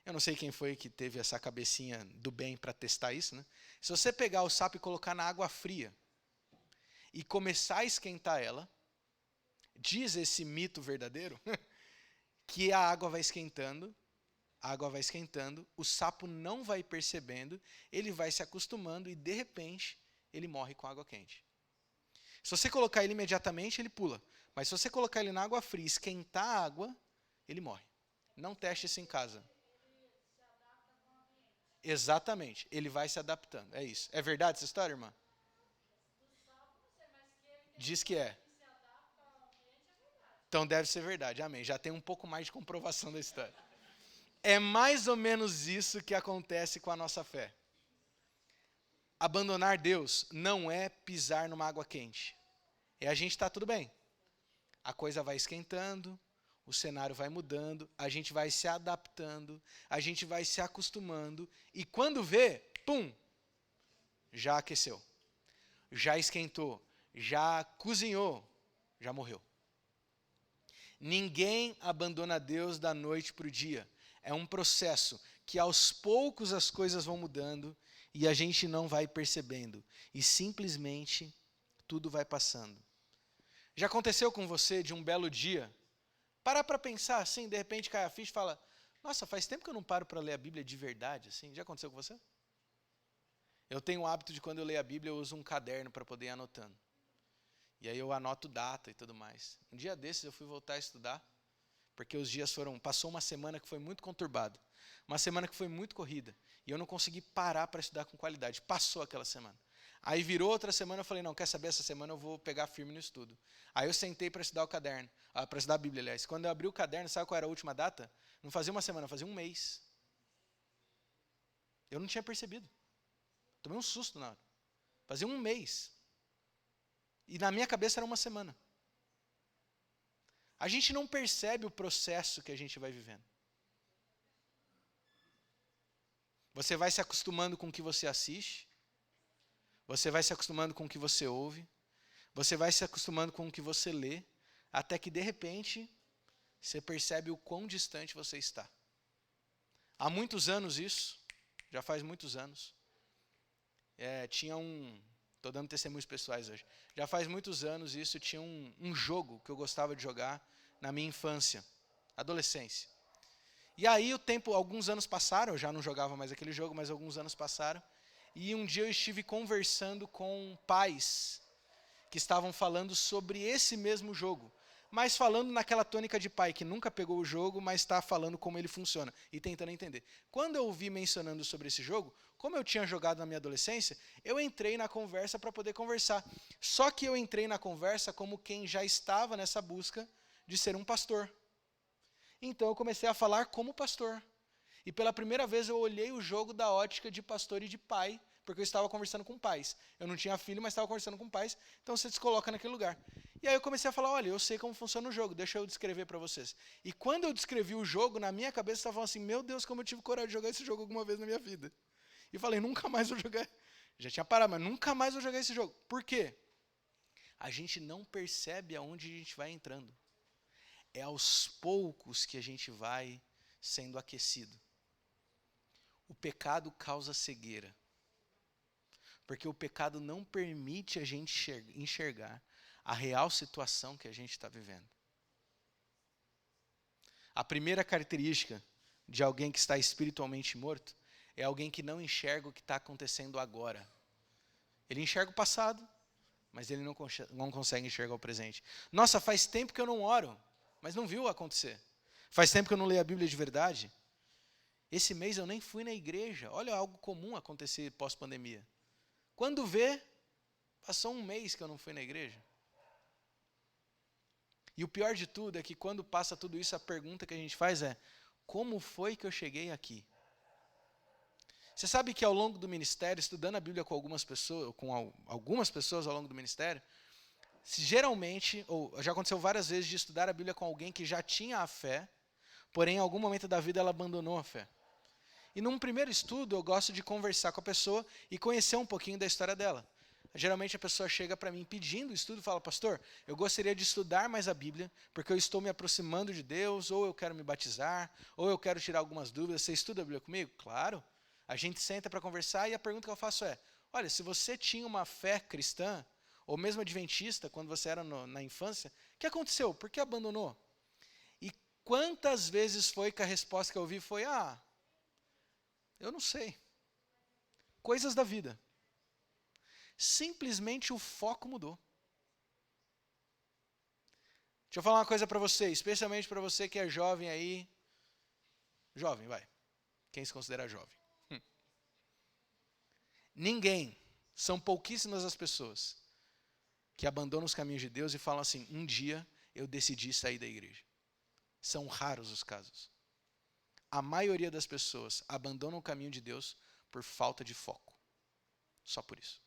S7: eu não sei quem foi que teve essa cabecinha do bem para testar isso, né? Se você pegar o sapo e colocar na água fria e começar a esquentar ela, diz esse mito verdadeiro que a água vai esquentando, o sapo não vai percebendo, ele vai se acostumando e, de repente, ele morre com água quente. Se você colocar ele imediatamente, ele pula. Mas se você colocar ele na água fria e esquentar a água, ele morre. Não teste isso em casa. Exatamente, ele vai se adaptando, é isso. É verdade essa história, irmã? Diz que é. Então deve ser verdade, amém. Já tem um pouco mais de comprovação da história. É mais ou menos isso que acontece com a nossa fé. abandonar Deus não é pisar numa água quente. É a gente tá tudo bem. A coisa vai esquentando, o cenário vai mudando, a gente vai se adaptando, a gente vai se acostumando, e quando vê, pum, já aqueceu, já esquentou, já cozinhou, já morreu. Ninguém abandona Deus da noite para o dia. É um processo que aos poucos as coisas vão mudando e a gente não vai percebendo. E simplesmente tudo vai passando. Já aconteceu com você de um belo dia, parar para pensar assim, de repente cai a ficha e fala, nossa, faz tempo que eu não paro para ler a Bíblia de verdade, assim. Já aconteceu com você? Eu tenho o hábito de quando eu leio a Bíblia, eu uso um caderno para poder ir anotando. E aí eu anoto data e tudo mais. Um dia desses eu fui voltar a estudar, porque os dias passou uma semana que foi muito conturbada. Uma semana que foi muito corrida. E eu não consegui parar para estudar com qualidade. Passou aquela semana. Aí virou outra semana, eu falei, não, quer saber, essa semana eu vou pegar firme no estudo. Aí eu sentei para estudar o caderno, para estudar a Bíblia, aliás. Quando eu abri o caderno, sabe qual era a última data? Não fazia uma semana, fazia um mês. Eu não tinha percebido. Tomei um susto na hora. Fazia um mês. E na minha cabeça era uma semana. A gente não percebe o processo que a gente vai vivendo. Você vai se acostumando com o que você assiste. Você vai se acostumando com o que você ouve. Você vai se acostumando com o que você lê. Até que, de repente, você percebe o quão distante você está. Há muitos anos isso. Já faz muitos anos. Estou dando testemunhos pessoais hoje. Já faz muitos anos isso, tinha um jogo que eu gostava de jogar na minha infância, adolescência. E aí alguns anos passaram, eu já não jogava mais aquele jogo, mas alguns anos passaram. E um dia eu estive conversando com pais que estavam falando sobre esse mesmo jogo. Mas falando naquela tônica de pai que nunca pegou o jogo, mas está falando como ele funciona e tentando entender. Quando eu ouvi mencionando sobre esse jogo, como eu tinha jogado na minha adolescência, eu entrei na conversa para poder conversar. Só que eu entrei na conversa como quem já estava nessa busca de ser um pastor. Então eu comecei a falar como pastor. E pela primeira vez eu olhei o jogo da ótica de pastor e de pai, porque eu estava conversando com pais. Eu não tinha filho, mas estava conversando com pais, então você se coloca naquele lugar. E aí eu comecei a falar, olha, eu sei como funciona o jogo, deixa eu descrever para vocês. E quando eu descrevi o jogo, na minha cabeça estava falando assim, meu Deus, como eu tive coragem de jogar esse jogo alguma vez na minha vida. E falei, nunca mais vou jogar. Já tinha parado, mas nunca mais vou jogar esse jogo. Por quê? A gente não percebe aonde a gente vai entrando. É aos poucos que a gente vai sendo aquecido. O pecado causa cegueira. Porque o pecado não permite a gente enxergar a real situação que a gente está vivendo. A primeira característica de alguém que está espiritualmente morto é alguém que não enxerga o que está acontecendo agora. Ele enxerga o passado, mas ele não consegue enxergar o presente. Nossa, faz tempo que eu não oro, mas não viu acontecer. Faz tempo que eu não leio a Bíblia de verdade. Esse mês eu nem fui na igreja. Olha, algo comum acontecer pós-pandemia. Quando vê, passou um mês que eu não fui na igreja. E o pior de tudo é que quando passa tudo isso, a pergunta que a gente faz é, como foi que eu cheguei aqui? Você sabe que ao longo do ministério, estudando a Bíblia com algumas pessoas ao longo do ministério, geralmente, ou já aconteceu várias vezes de estudar a Bíblia com alguém que já tinha a fé, porém em algum momento da vida ela abandonou a fé. E num primeiro estudo eu gosto de conversar com a pessoa e conhecer um pouquinho da história dela. Geralmente a pessoa chega para mim pedindo o estudo e fala, pastor, eu gostaria de estudar mais a Bíblia, porque eu estou me aproximando de Deus, ou eu quero me batizar, ou eu quero tirar algumas dúvidas. Você estuda a Bíblia comigo? Claro. A gente senta para conversar e a pergunta que eu faço é, olha, se você tinha uma fé cristã, ou mesmo adventista, quando você era na infância, o que aconteceu? Por que abandonou? E quantas vezes foi que a resposta que eu ouvi foi, eu não sei. Coisas da vida. Simplesmente o foco mudou. Deixa eu falar uma coisa para você, especialmente para você que é jovem aí. Jovem, vai. Quem se considera jovem? Ninguém, são pouquíssimas as pessoas que abandonam os caminhos de Deus e falam assim, um dia eu decidi sair da igreja. São raros os casos. A maioria das pessoas abandonam o caminho de Deus por falta de foco. Só por isso.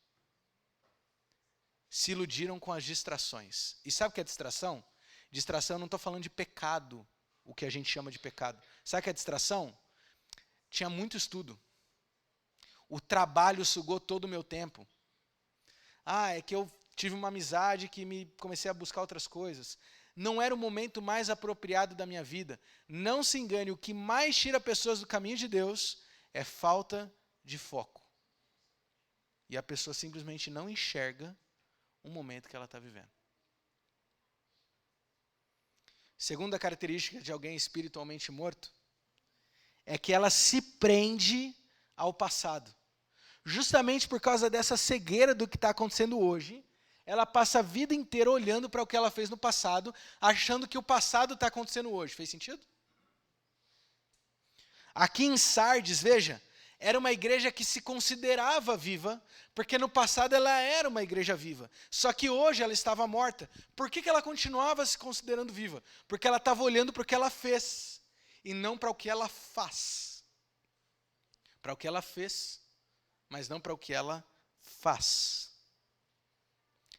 S7: Se iludiram com as distrações. E sabe o que é distração? Distração, eu não estou falando de pecado, o que a gente chama de pecado. Sabe o que é distração? Tinha muito estudo. O trabalho sugou todo o meu tempo. É que eu tive uma amizade que comecei a buscar outras coisas. Não era o momento mais apropriado da minha vida. Não se engane, o que mais tira pessoas do caminho de Deus é falta de foco. E a pessoa simplesmente não enxerga o momento que ela está vivendo. Segunda característica de alguém espiritualmente morto é que ela se prende ao passado. Justamente por causa dessa cegueira do que está acontecendo hoje, ela passa a vida inteira olhando para o que ela fez no passado, achando que o passado está acontecendo hoje. Fez sentido? Aqui em Sardes, veja, era uma igreja que se considerava viva, porque no passado ela era uma igreja viva. Só que hoje ela estava morta. Por que ela continuava se considerando viva? Porque ela estava olhando para o que ela fez, e não para o que ela faz. Para o que ela fez, mas não para o que ela faz.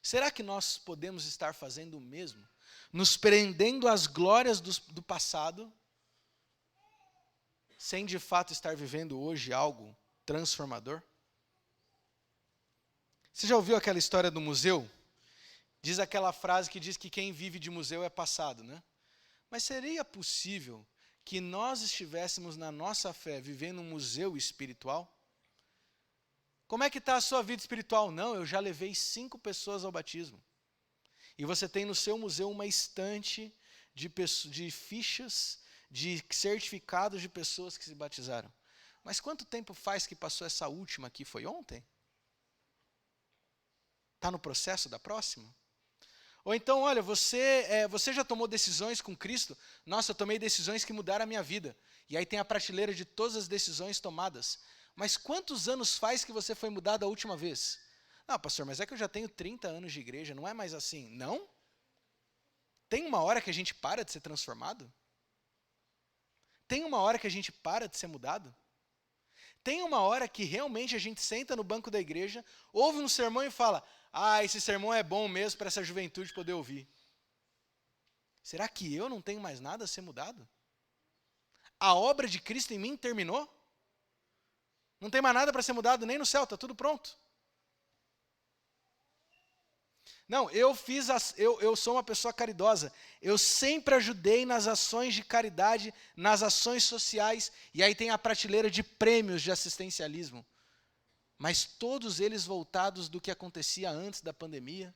S7: Será que nós podemos estar fazendo o mesmo? Nos prendendo às glórias do passado, sem de fato estar vivendo hoje algo transformador? Você já ouviu aquela história do museu? Diz aquela frase que diz que quem vive de museu é passado, né? Mas seria possível que nós estivéssemos na nossa fé vivendo um museu espiritual? Como é que está a sua vida espiritual? Não, eu já levei 5 pessoas ao batismo. E você tem no seu museu uma estante de fichas, de certificados de pessoas que se batizaram. Mas quanto tempo faz que passou essa última aqui? Foi ontem? Está no processo da próxima? Ou então, olha, você já tomou decisões com Cristo? Nossa, eu tomei decisões que mudaram a minha vida. E aí tem a prateleira de todas as decisões tomadas. Mas quantos anos faz que você foi mudado a última vez? Não, pastor, mas é que eu já tenho 30 anos de igreja, não é mais assim. Não? Tem uma hora que a gente para de ser transformado? Tem uma hora que a gente para de ser mudado? Tem uma hora que realmente a gente senta no banco da igreja, ouve um sermão e fala, esse sermão é bom mesmo para essa juventude poder ouvir. Será que eu não tenho mais nada a ser mudado? A obra de Cristo em mim terminou? Não tem mais nada para ser mudado nem no céu, está tudo pronto. Não, eu sou uma pessoa caridosa. Eu sempre ajudei nas ações de caridade, nas ações sociais, e aí tem a prateleira de prêmios de assistencialismo. Mas todos eles voltados do que acontecia antes da pandemia,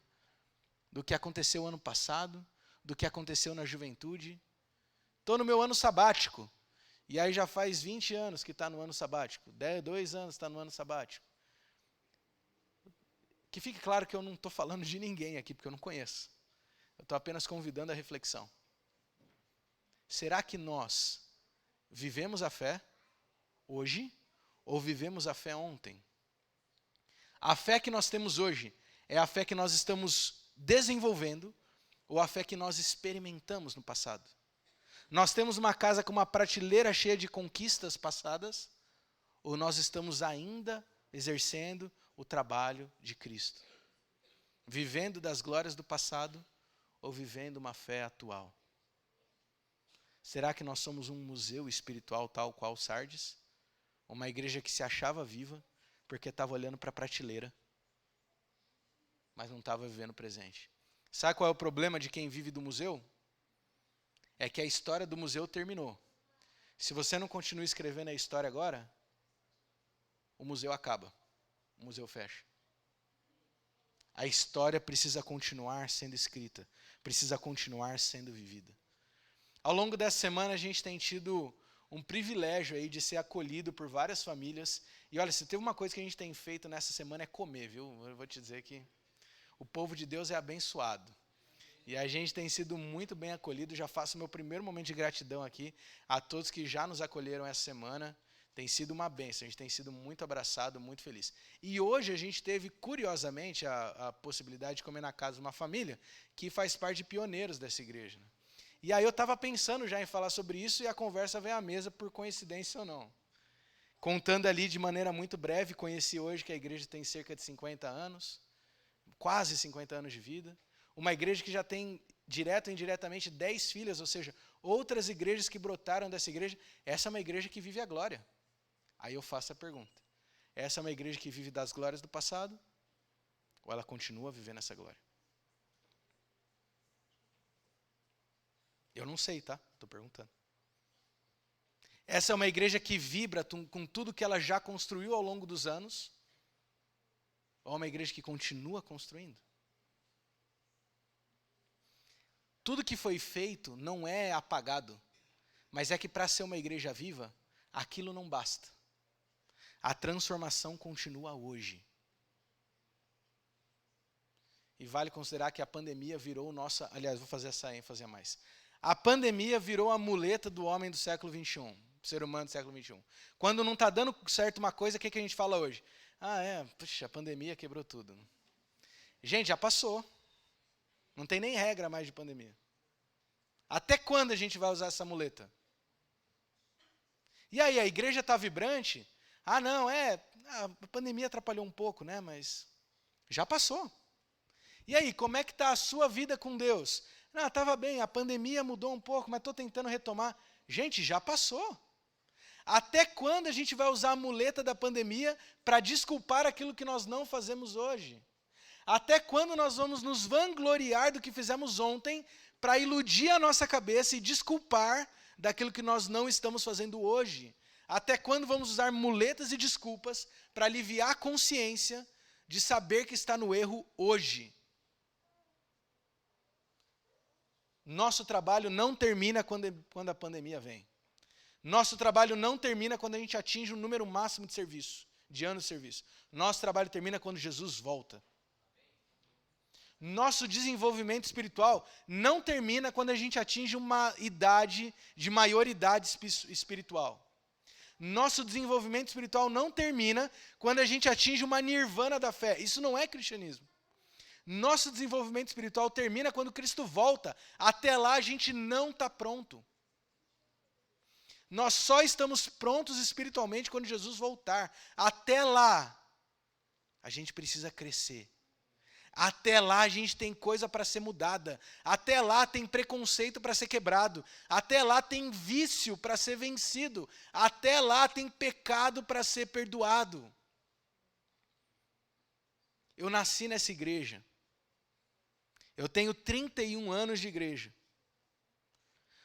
S7: do que aconteceu ano passado, do que aconteceu na juventude. Estou no meu ano sabático. E aí já faz 20 anos que está no ano sabático. 2 anos está no ano sabático. Que fique claro que eu não estou falando de ninguém aqui, porque eu não conheço. Eu estou apenas convidando a reflexão. Será que nós vivemos a fé hoje ou vivemos a fé ontem? A fé que nós temos hoje é a fé que nós estamos desenvolvendo ou a fé que nós experimentamos no passado? Nós temos uma casa com uma prateleira cheia de conquistas passadas ou nós estamos ainda exercendo o trabalho de Cristo? Vivendo das glórias do passado ou vivendo uma fé atual? Será que nós somos um museu espiritual tal qual Sardes? Uma igreja que se achava viva porque estava olhando para a prateleira, mas não estava vivendo o presente? Sabe qual é o problema de quem vive do museu? É que a história do museu terminou. Se você não continua escrevendo a história agora, o museu acaba. O museu fecha. A história precisa continuar sendo escrita, precisa continuar sendo vivida. Ao longo dessa semana a gente tem tido um privilégio aí de ser acolhido por várias famílias. E olha, se teve uma coisa que a gente tem feito nessa semana é comer, viu? Eu vou te dizer que o povo de Deus é abençoado. E a gente tem sido muito bem acolhido. Já faço meu primeiro momento de gratidão aqui a todos que já nos acolheram essa semana. Tem sido uma bênção, a gente tem sido muito abraçado, muito feliz. E hoje a gente teve, curiosamente, a possibilidade de comer na casa de uma família que faz parte de pioneiros dessa igreja, né? E aí eu estava pensando já em falar sobre isso e a conversa veio à mesa, por coincidência ou não. Contando ali de maneira muito breve, conheci hoje que a igreja tem cerca de 50 anos, quase 50 anos de vida. Uma igreja que já tem, direto ou indiretamente, 10 filhas, ou seja, outras igrejas que brotaram dessa igreja. Essa é uma igreja que vive a glória. Aí eu faço a pergunta. Essa é uma igreja que vive das glórias do passado? Ou ela continua vivendo essa glória? Eu não sei, tá? Estou perguntando. Essa é uma igreja que vibra com tudo que ela já construiu ao longo dos anos? Ou é uma igreja que continua construindo? Tudo que foi feito não é apagado, mas é que para ser uma igreja viva, aquilo não basta. A transformação continua hoje. E vale considerar que a pandemia virou nossa... Aliás, vou fazer essa ênfase a mais. A pandemia virou a muleta do homem do século XXI. Ser humano do século XXI. Quando não está dando certo uma coisa, o que a gente fala hoje? Puxa, a pandemia quebrou tudo. Gente, já passou. Não tem nem regra mais de pandemia. Até quando a gente vai usar essa muleta? E aí, a igreja está vibrante? A pandemia atrapalhou um pouco, né? Mas já passou. E aí, como é que está a sua vida com Deus? Estava bem, a pandemia mudou um pouco, mas estou tentando retomar. Gente, já passou. Até quando a gente vai usar a muleta da pandemia para desculpar aquilo que nós não fazemos hoje? Até quando nós vamos nos vangloriar do que fizemos ontem para iludir a nossa cabeça e desculpar daquilo que nós não estamos fazendo hoje? Até quando vamos usar muletas e desculpas para aliviar a consciência de saber que está no erro hoje? Nosso trabalho não termina quando a pandemia vem. Nosso trabalho não termina quando a gente atinge o número máximo de serviço, de anos de serviço. Nosso trabalho termina quando Jesus volta. Nosso desenvolvimento espiritual não termina quando a gente atinge uma idade de maioridade espiritual. Nosso desenvolvimento espiritual não termina quando a gente atinge uma nirvana da fé. Isso não é cristianismo. Nosso desenvolvimento espiritual termina quando Cristo volta. Até lá a gente não está pronto. Nós só estamos prontos espiritualmente quando Jesus voltar. Até lá, a gente precisa crescer. Até lá a gente tem coisa para ser mudada. Até lá tem preconceito para ser quebrado. Até lá tem vício para ser vencido. Até lá tem pecado para ser perdoado. Eu nasci nessa igreja. Eu tenho 31 anos de igreja.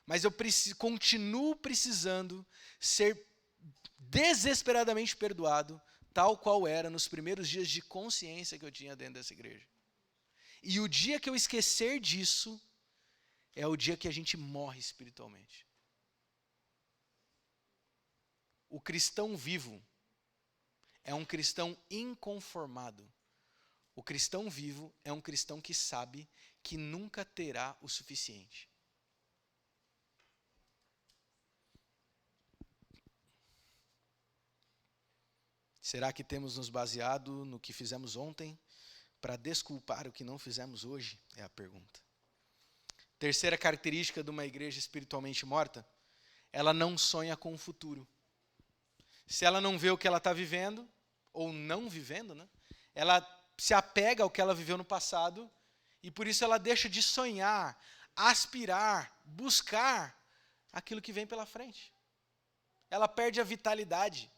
S7: Mas eu continuo precisando ser desesperadamente perdoado, tal qual era nos primeiros dias de consciência que eu tinha dentro dessa igreja. E o dia que eu esquecer disso, é o dia que a gente morre espiritualmente. O cristão vivo é um cristão inconformado. O cristão vivo é um cristão que sabe que nunca terá o suficiente. Será que temos nos baseado no que fizemos ontem para desculpar o que não fizemos hoje? É a pergunta. Terceira característica de uma igreja espiritualmente morta, ela não sonha com o futuro. Se ela não vê o que ela está vivendo, ou não vivendo, né? Ela se apega ao que ela viveu no passado, e por isso ela deixa de sonhar, aspirar, buscar aquilo que vem pela frente. Ela perde a vitalidade.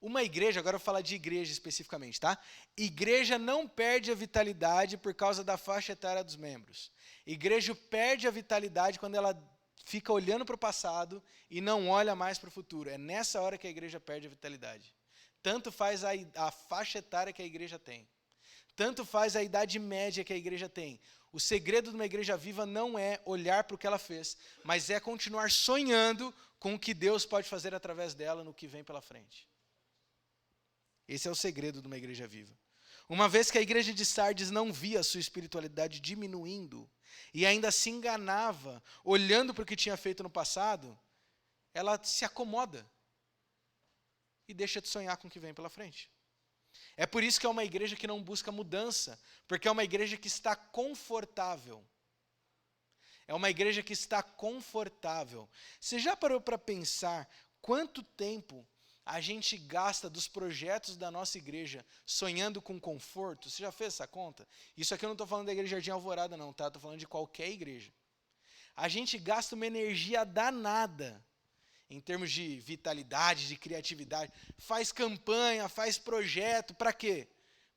S7: Uma igreja, agora eu vou falar de igreja especificamente, tá? Igreja não perde a vitalidade por causa da faixa etária dos membros. Igreja perde a vitalidade quando ela fica olhando para o passado e não olha mais para o futuro. É nessa hora que a igreja perde a vitalidade. Tanto faz a faixa etária que a igreja tem. Tanto faz a idade média que a igreja tem. O segredo de uma igreja viva não é olhar para o que ela fez, mas é continuar sonhando com o que Deus pode fazer através dela no que vem pela frente. Esse é o segredo de uma igreja viva. Uma vez que a igreja de Sardes não via a sua espiritualidade diminuindo e ainda se enganava, olhando para o que tinha feito no passado, ela se acomoda e deixa de sonhar com o que vem pela frente. É por isso que é uma igreja que não busca mudança, porque é uma igreja que está confortável. É uma igreja que está confortável. Você já parou para pensar quanto tempo a gente gasta dos projetos da nossa igreja sonhando com conforto? Você já fez essa conta? Isso aqui eu não estou falando da Igreja Jardim Alvorada não, tá? Estou falando de qualquer igreja. A gente gasta uma energia danada em termos de vitalidade, de criatividade. Faz campanha, faz projeto, para quê?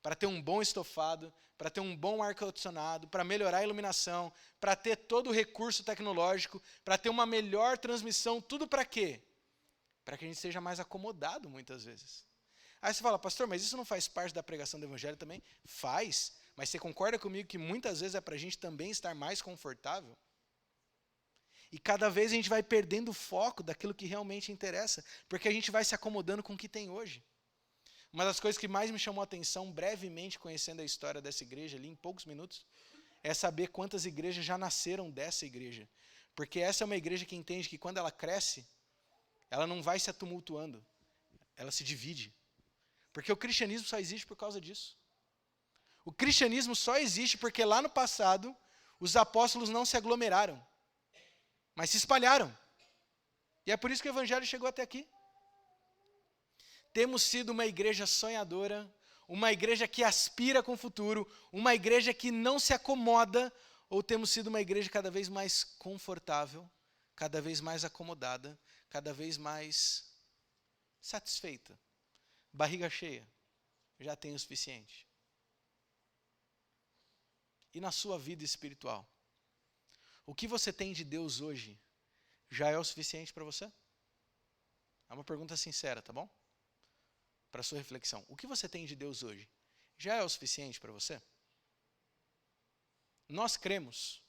S7: Para ter um bom estofado, para ter um bom ar-condicionado, para melhorar a iluminação, para ter todo o recurso tecnológico, para ter uma melhor transmissão, tudo para quê? Para que a gente seja mais acomodado muitas vezes. Aí você fala, pastor, mas isso não faz parte da pregação do evangelho também? Faz, mas você concorda comigo que muitas vezes é para a gente também estar mais confortável? E cada vez a gente vai perdendo o foco daquilo que realmente interessa, porque a gente vai se acomodando com o que tem hoje. Uma das coisas que mais me chamou a atenção, brevemente conhecendo a história dessa igreja ali, em poucos minutos, é saber quantas igrejas já nasceram dessa igreja. Porque essa é uma igreja que entende que quando ela cresce, ela não vai se tumultuando, ela se divide. Porque o cristianismo só existe por causa disso. O cristianismo só existe porque lá no passado, os apóstolos não se aglomeraram, mas se espalharam. E é por isso que o evangelho chegou até aqui. Temos sido uma igreja sonhadora, uma igreja que aspira com o futuro, uma igreja que não se acomoda, ou temos sido uma igreja cada vez mais confortável, cada vez mais acomodada, cada vez mais satisfeita. Barriga cheia, já tem o suficiente. E na sua vida espiritual? O que você tem de Deus hoje já é o suficiente para você? É uma pergunta sincera, tá bom? Para sua reflexão. O que você tem de Deus hoje já é o suficiente para você? Nós cremos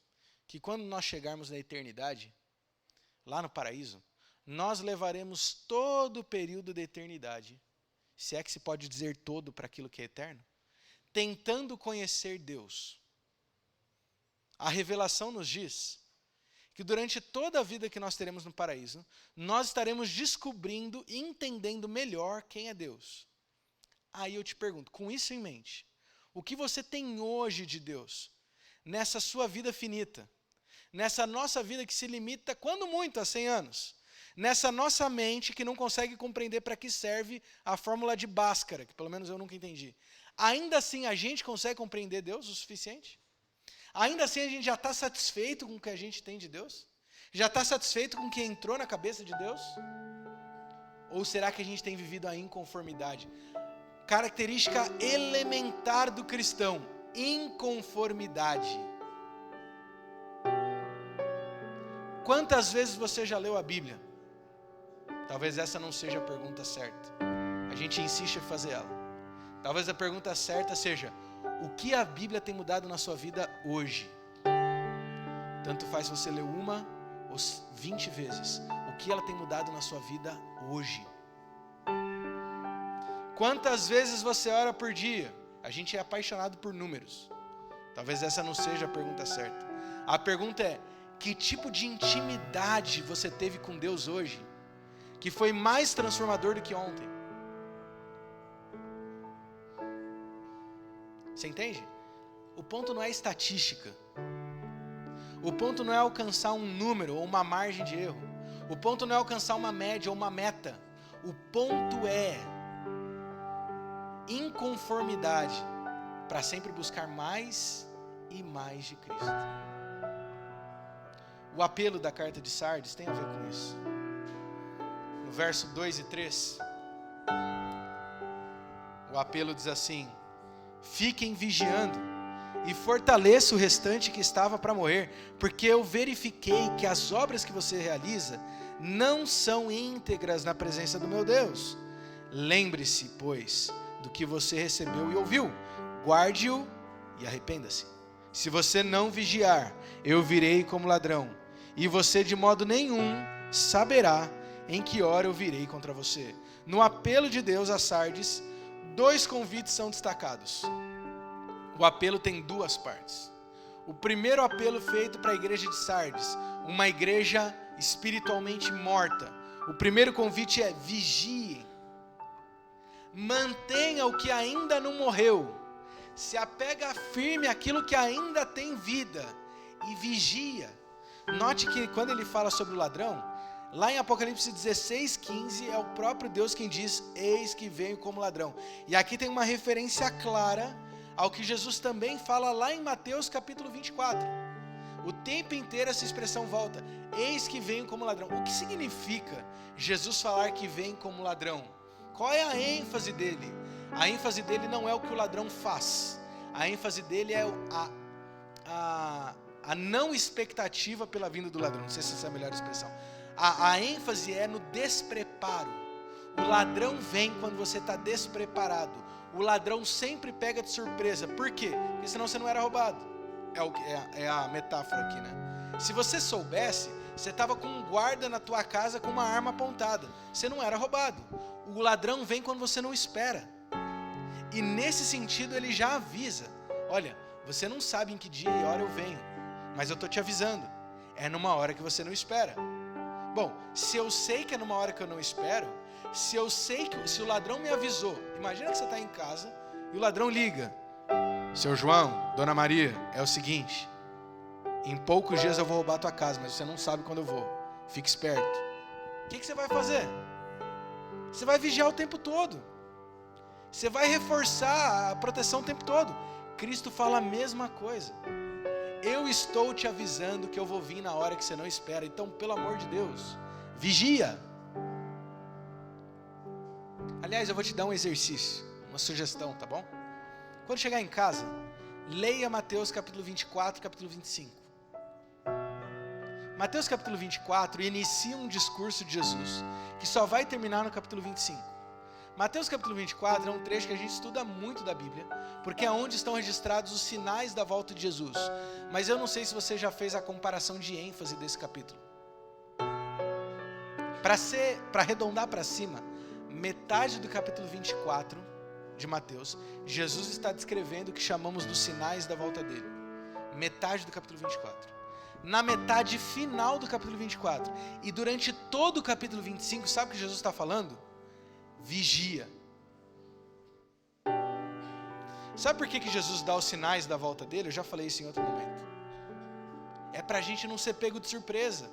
S7: que quando nós chegarmos na eternidade, lá no paraíso, nós levaremos todo o período da eternidade, se é que se pode dizer todo para aquilo que é eterno, tentando conhecer Deus. A revelação nos diz que durante toda a vida que nós teremos no paraíso, nós estaremos descobrindo e entendendo melhor quem é Deus. Aí eu te pergunto, com isso em mente, o que você tem hoje de Deus, nessa sua vida finita, nessa nossa vida que se limita, quando muito, a 100 anos, nessa nossa mente que não consegue compreender para que serve a fórmula de Bhaskara, que pelo menos eu nunca entendi, ainda assim a gente consegue compreender Deus o suficiente? Ainda assim a gente já está satisfeito com o que a gente tem de Deus? Já está satisfeito com o que entrou na cabeça de Deus? Ou será que a gente tem vivido a inconformidade? Característica elementar do cristão, inconformidade. Quantas vezes você já leu a Bíblia? Talvez essa não seja a pergunta certa. A gente insiste em fazer ela. Talvez a pergunta certa seja: o que a Bíblia tem mudado na sua vida hoje? Tanto faz se você leu uma ou 20 vezes. O que ela tem mudado na sua vida hoje? Quantas vezes você ora por dia? A gente é apaixonado por números. Talvez essa não seja a pergunta certa. A pergunta é: que tipo de intimidade você teve com Deus hoje, que foi mais transformador do que ontem? Você entende? O ponto não é estatística. O ponto não é alcançar um número ou uma margem de erro. O ponto não é alcançar uma média ou uma meta. O ponto é inconformidade para sempre buscar mais e mais de Cristo. O apelo da carta de Sardes tem a ver com isso. No verso 2 e 3, o apelo diz assim: fiquem vigiando e fortaleça o restante que estava para morrer, porque eu verifiquei que as obras que você realiza não são íntegras na presença do meu Deus. Lembre-se, pois, do que você recebeu e ouviu, guarde-o e arrependa-se. Se você não vigiar, eu virei como ladrão, e você de modo nenhum saberá em que hora eu virei contra você. No apelo de Deus a Sardes, 2 convites são destacados. O apelo tem 2 partes. O primeiro apelo feito para a igreja de Sardes, uma igreja espiritualmente morta. O primeiro convite é: vigiem. Mantenha o que ainda não morreu. Se apega firme àquilo que ainda tem vida e vigia. Note que quando ele fala sobre o ladrão, Lá em Apocalipse 16:15 é o próprio Deus quem diz: eis que venho como ladrão. E aqui tem uma referência clara ao que Jesus também fala lá em Mateus capítulo 24. O tempo inteiro essa expressão volta: eis que venho como ladrão. O que significa Jesus falar que vem como ladrão? Qual é a ênfase dele? A ênfase dele não é o que o ladrão faz. A ênfase dele é a não expectativa pela vinda do ladrão. Não sei se essa é a melhor expressão. A ênfase é no despreparo. O ladrão vem quando você está despreparado. O ladrão sempre pega de surpresa. Por quê? Porque senão você não era roubado. É a metáfora aqui, né? Se você soubesse, você estava com um guarda na tua casa com uma arma apontada. Você não era roubado. O ladrão vem quando você não espera. E nesse sentido ele já avisa: olha, você não sabe em que dia e hora eu venho, mas eu estou te avisando. É numa hora que você não espera. Bom, se eu sei que é numa hora que eu não espero, se o ladrão me avisou, imagina que você está em casa e o ladrão liga: seu João, Dona Maria, é o seguinte, em poucos dias eu vou roubar a tua casa, mas você não sabe quando eu vou, fique esperto. O que você vai fazer? Você vai vigiar o tempo todo, você vai reforçar a proteção o tempo todo. Cristo fala a mesma coisa: eu estou te avisando que eu vou vir na hora que você não espera, então pelo amor de Deus, vigia. Aliás, eu vou te dar um exercício, uma sugestão, tá bom? Quando chegar em casa, leia Mateus capítulo 24, capítulo 25. Mateus capítulo 24 inicia um discurso de Jesus, que só vai terminar no capítulo 25. Mateus capítulo 24 é um trecho que a gente estuda muito da Bíblia, porque é onde estão registrados os sinais da volta de Jesus. Mas eu não sei se você já fez a comparação de ênfase desse capítulo. Para arredondar para cima, metade do capítulo 24 de Mateus, Jesus está descrevendo o que chamamos dos sinais da volta dele. Metade do capítulo 24. Na metade final do capítulo 24 e durante todo o capítulo 25, sabe o que Jesus está falando? Vigia. Sabe por que Jesus dá os sinais da volta dele? Eu já falei isso em outro momento. É para a gente não ser pego de surpresa.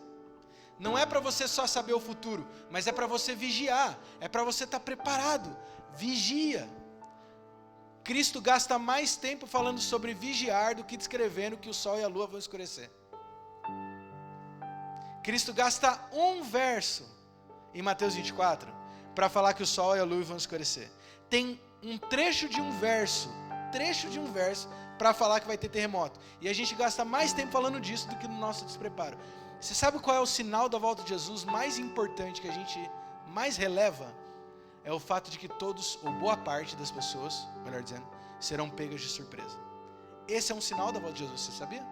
S7: Não é para você só saber o futuro, mas é para você vigiar. É para você estar preparado. Vigia. Cristo gasta mais tempo falando sobre vigiar do que descrevendo que o sol e a lua vão escurecer. Cristo gasta um verso em Mateus 24 para falar que o sol e a lua vão escurecer. Tem um trecho de um verso para falar que vai ter terremoto. E a gente gasta mais tempo falando disso do que no nosso despreparo. Você sabe qual é o sinal da volta de Jesus mais importante, que a gente mais releva? É o fato de que todos, ou boa parte das pessoas, melhor dizendo, serão pegas de surpresa. Esse é um sinal da volta de Jesus, você sabia?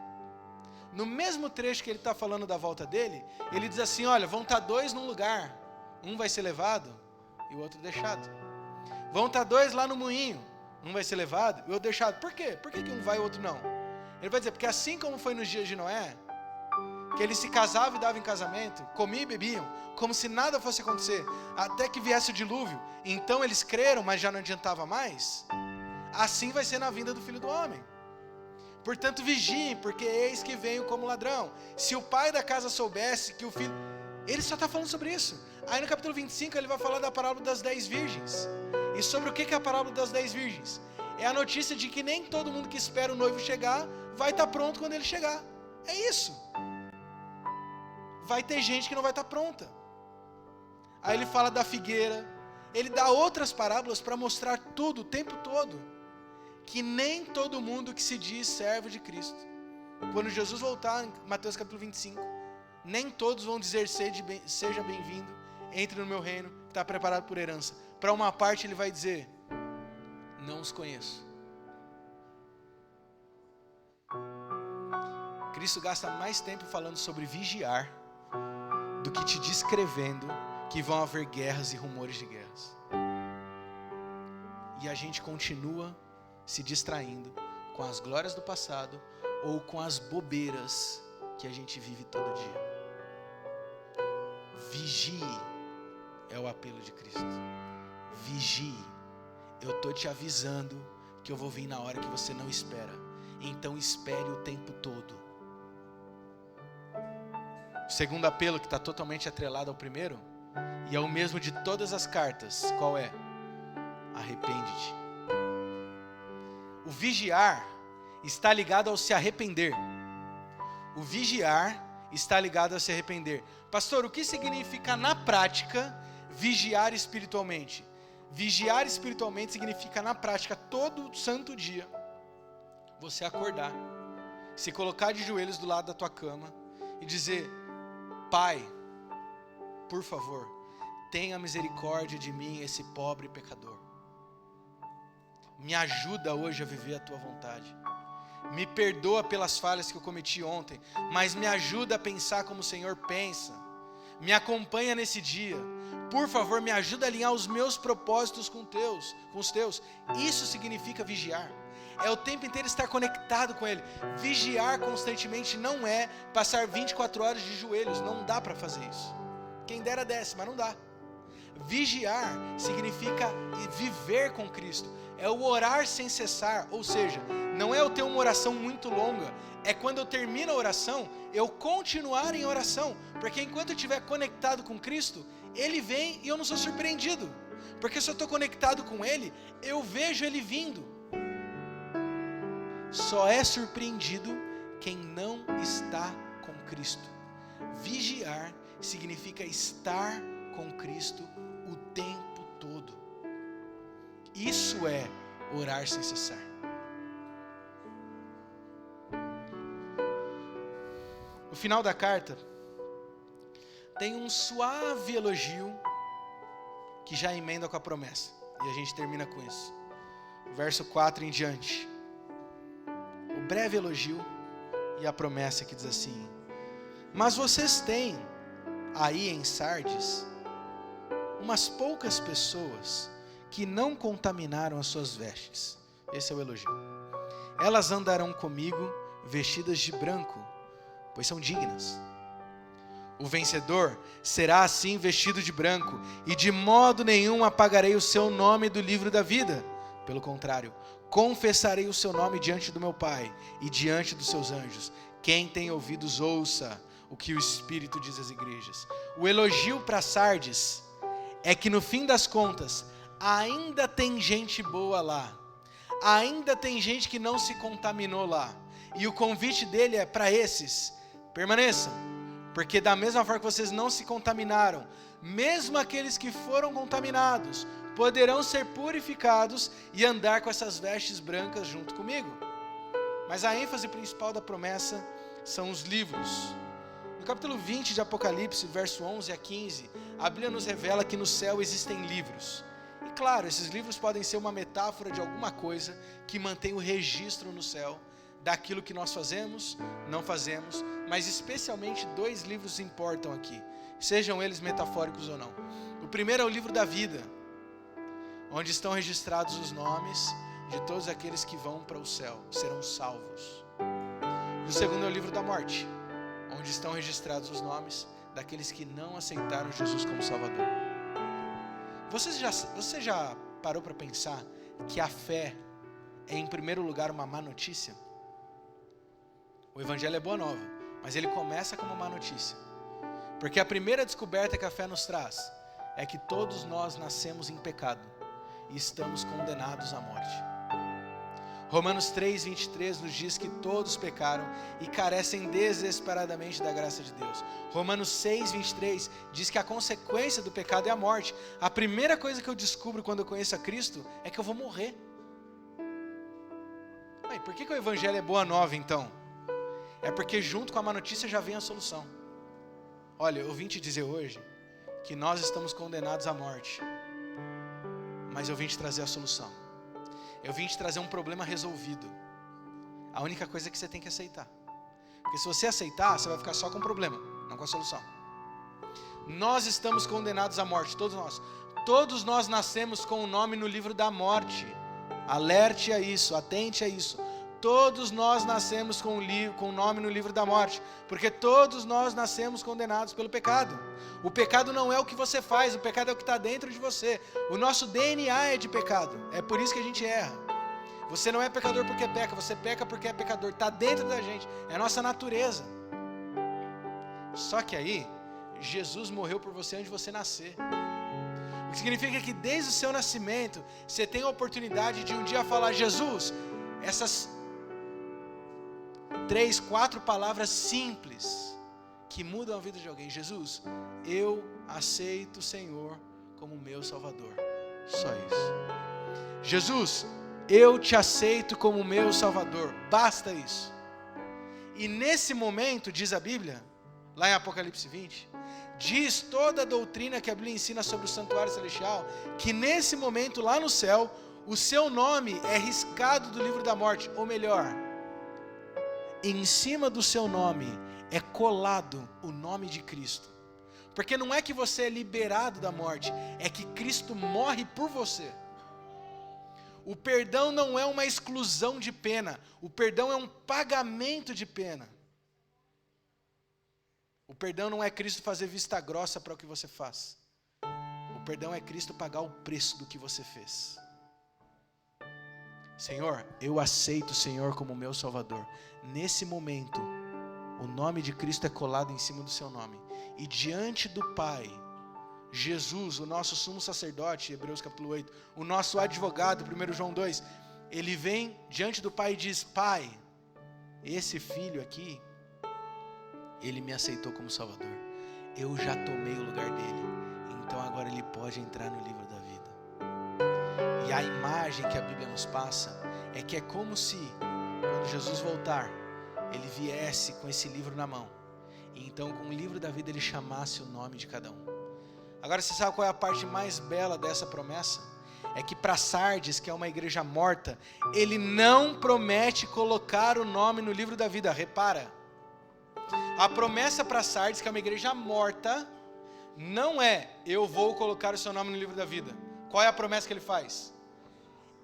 S7: No mesmo trecho que ele está falando da volta dele, ele diz assim: olha, vão estar dois num lugar, um vai ser levado e o outro deixado. Vão estar dois lá no moinho, um vai ser levado e o outro deixado. Por quê? Por que um vai e o outro não? Ele vai dizer: porque assim como foi nos dias de Noé, que eles se casavam e davam em casamento, comiam e bebiam, como se nada fosse acontecer, até que viesse o dilúvio, então eles creram, mas já não adiantava mais. Assim vai ser na vinda do Filho do Homem. Portanto, vigiem, porque eis que venho como ladrão. Se o pai da casa soubesse que o filho... Ele só está falando sobre isso. Aí no capítulo 25 ele vai falar da parábola das 10 virgens. E sobre o que é a parábola das 10 virgens? É a notícia de que nem todo mundo que espera o noivo chegar vai estar pronto quando ele chegar. É isso. Vai ter gente que não vai estar pronta. Aí ele fala da figueira. Ele dá outras parábolas para mostrar tudo, o tempo todo. Que nem todo mundo que se diz servo de Cristo, quando Jesus voltar em Mateus capítulo 25, nem todos vão dizer: seja bem-vindo, entre no meu reino, que está preparado por herança. Para uma parte ele vai dizer: não os conheço. Cristo gasta mais tempo falando sobre vigiar do que te descrevendo que vão haver guerras e rumores de guerras. E a gente continua se distraindo com as glórias do passado ou com as bobeiras que a gente vive todo dia. Vigie é o apelo de Cristo. Vigie. Eu estou te avisando que eu vou vir na hora que você não espera. Então espere o tempo todo. O segundo apelo, que está totalmente atrelado ao primeiro, e é o mesmo de todas as cartas, qual é? Arrepende-te. O vigiar está ligado ao se arrepender. O vigiar está ligado a se arrepender. Pastor, o que significa na prática vigiar espiritualmente? Vigiar espiritualmente significa na prática, todo santo dia, você acordar, se colocar de joelhos do lado da tua cama e dizer: Pai, por favor, tenha misericórdia de mim, esse pobre pecador. Me ajuda hoje a viver a tua vontade. Me perdoa pelas falhas que eu cometi ontem, mas me ajuda a pensar como o Senhor pensa. Me acompanha nesse dia. Por favor, me ajuda a alinhar os meus propósitos com os teus. Isso significa vigiar. É o tempo inteiro estar conectado com Ele. Vigiar constantemente não é passar 24 horas de joelhos. Não dá para fazer isso. Quem dera desce, mas não dá. Vigiar significa viver com Cristo. É o orar sem cessar. Ou seja, não é eu ter uma oração muito longa. É quando eu termino a oração, eu continuar em oração. Porque enquanto eu estiver conectado com Cristo, Ele vem e eu não sou surpreendido. Porque se eu estou conectado com Ele, eu vejo Ele vindo. Só é surpreendido quem não está com Cristo. Vigiar significa estar com Cristo o tempo todo. Isso é orar sem cessar. No final da carta, tem um suave elogio que já emenda com a promessa. E a gente termina com isso. Verso 4 em diante. O breve elogio e a promessa que diz assim: mas vocês têm aí em Sardes umas poucas pessoas que não contaminaram as suas vestes. Esse é o elogio. Elas andarão comigo vestidas de branco, pois são dignas. O vencedor será assim vestido de branco, e de modo nenhum apagarei o seu nome do livro da vida. Pelo contrário, confessarei o seu nome diante do meu Pai e diante dos seus anjos. Quem tem ouvidos, ouça o que o Espírito diz às igrejas. O elogio para Sardes é que no fim das contas, ainda tem gente boa lá. Ainda tem gente que não se contaminou lá. E o convite dele é para esses: permaneçam. Porque da mesma forma que vocês não se contaminaram, mesmo aqueles que foram contaminados poderão ser purificados e andar com essas vestes brancas junto comigo. Mas a ênfase principal da promessa são os livros. No capítulo 20 de Apocalipse, verso 11 a 15, a Bíblia nos revela que no céu existem livros. E claro, esses livros podem ser uma metáfora de alguma coisa que mantém o registro no céu daquilo que nós fazemos, não fazemos, mas especialmente 2 livros importam aqui, sejam eles metafóricos ou não. O primeiro é o livro da vida, onde estão registrados os nomes de todos aqueles que vão para o céu, serão salvos. E o segundo é o livro da morte, onde estão registrados os nomes daqueles que não aceitaram Jesus como Salvador. Você já parou para pensar que a fé é, em primeiro lugar, uma má notícia? O Evangelho é boa nova, mas ele começa como uma má notícia. Porque a primeira descoberta que a fé nos traz é que todos nós nascemos em pecado e estamos condenados à morte. Romanos 3:23 nos diz que todos pecaram e carecem desesperadamente da graça de Deus. Romanos 6:23 diz que a consequência do pecado é a morte. A primeira coisa que eu descubro quando eu conheço a Cristo é que eu vou morrer. Por que o Evangelho é boa nova então? É porque junto com a má notícia já vem a solução. Olha, eu vim te dizer hoje que nós estamos condenados à morte, mas eu vim te trazer a solução. Eu vim te trazer um problema resolvido. A única coisa é que você tem que aceitar. Porque se você aceitar, você vai ficar só com o problema, não com a solução. Nós estamos condenados à morte, todos nós. Todos nós nascemos com o nome no livro da morte. Alerte a isso, atente a isso. Todos nós nascemos com o nome no livro da morte, porque todos nós nascemos condenados pelo pecado. O pecado não é o que você faz, o pecado é o que está dentro de você. O nosso DNA é de pecado, é por isso que a gente erra. Você não é pecador porque peca, você peca porque é pecador, está dentro da gente, é a nossa natureza. Só que aí, Jesus morreu por você antes de você nascer. O que significa que desde o seu nascimento, você tem a oportunidade de um dia falar: Jesus, essas 3, 4 palavras simples que mudam a vida de alguém. Jesus, eu aceito o Senhor como meu Salvador. Só isso. Jesus, eu te aceito como meu Salvador. Basta isso. E nesse momento, diz a Bíblia, lá em Apocalipse 20, diz toda a doutrina que a Bíblia ensina sobre o santuário celestial, que nesse momento lá no céu, o seu nome é riscado do livro da morte. Ou melhor, em cima do seu nome é colado o nome de Cristo. Porque não é que você é liberado da morte, é que Cristo morre por você. O perdão não é uma exclusão de pena, o perdão é um pagamento de pena. O perdão não é Cristo fazer vista grossa para o que você faz. O perdão é Cristo pagar o preço do que você fez. Senhor, eu aceito o Senhor como meu Salvador. Nesse momento, o nome de Cristo é colado em cima do seu nome. E diante do Pai, Jesus, o nosso sumo sacerdote, Hebreus capítulo 8, o nosso advogado, 1 João 2, ele vem diante do Pai e diz: Pai, esse filho aqui, ele me aceitou como Salvador. Eu já tomei o lugar dele, então agora ele pode entrar no livro da vida. E a imagem que a Bíblia nos passa é que é como se, quando Jesus voltar, ele viesse com esse livro na mão, e então com o livro da vida ele chamasse o nome de cada um. Agora você sabe qual é a parte mais bela dessa promessa? É que para Sardes, que é uma igreja morta, ele não promete colocar o nome no livro da vida. Repara, a promessa para Sardes, que é uma igreja morta, não é: eu vou colocar o seu nome no livro da vida. Qual é a promessa que ele faz?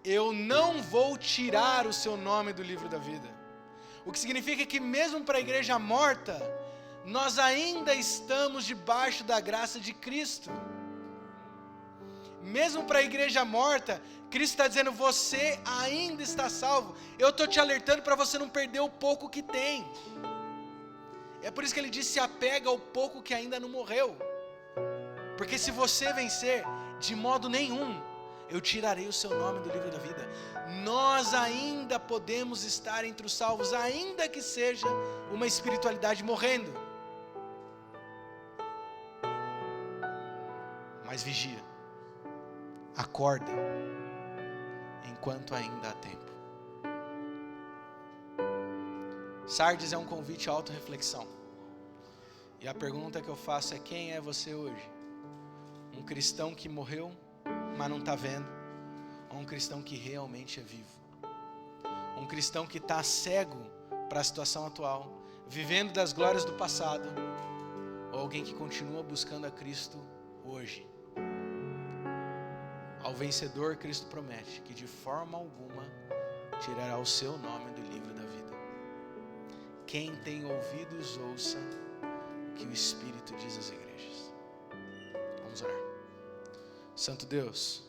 S7: Eu não vou tirar o seu nome do livro da vida. O que significa que mesmo para a igreja morta, nós ainda estamos debaixo da graça de Cristo. Mesmo para a igreja morta, Cristo está dizendo: você ainda está salvo. Eu estou te alertando para você não perder o pouco que tem. É por isso que ele diz: se apega ao pouco que ainda não morreu. Porque se você vencer, de modo nenhum eu tirarei o seu nome do livro da vida. Nós ainda podemos estar entre os salvos, ainda que seja uma espiritualidade morrendo. Mas vigia, acorda, enquanto ainda há tempo. Sardes é um convite à autorreflexão. E a pergunta que eu faço é: quem é você hoje? Um cristão que morreu, mas não está vendo? Ou um cristão que realmente é vivo? Um cristão que está cego para a situação atual, vivendo das glórias do passado? Ou alguém que continua buscando a Cristo hoje? Ao vencedor, Cristo promete que de forma alguma tirará o seu nome do livro da vida. Quem tem ouvidos, ouça o que o Espírito diz às igrejas. Vamos orar. Santo Deus,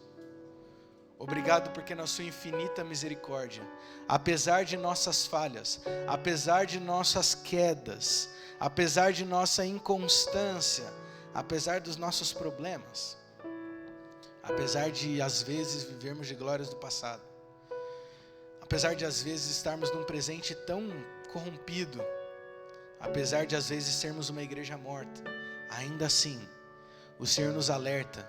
S7: obrigado porque na sua infinita misericórdia, apesar de nossas falhas, apesar de nossas quedas, apesar de nossa inconstância, apesar dos nossos problemas, apesar de às vezes vivermos de glórias do passado, apesar de às vezes estarmos num presente tão corrompido, apesar de às vezes sermos uma igreja morta, ainda assim o Senhor nos alerta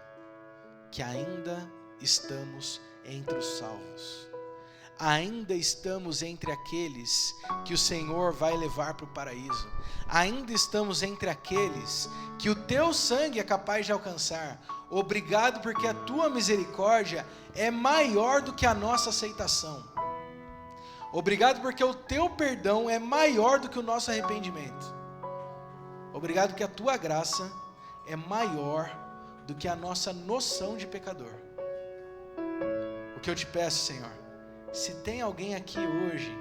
S7: que ainda estamos entre os salvos, ainda estamos entre aqueles que o Senhor vai levar para o paraíso, ainda estamos entre aqueles que o teu sangue é capaz de alcançar. Obrigado porque a tua misericórdia é maior do que a nossa aceitação. Obrigado porque o teu perdão é maior do que o nosso arrependimento. Obrigado porque a tua graça é maior do que a nossa noção de pecador. O que eu te peço, Senhor, se tem alguém aqui hoje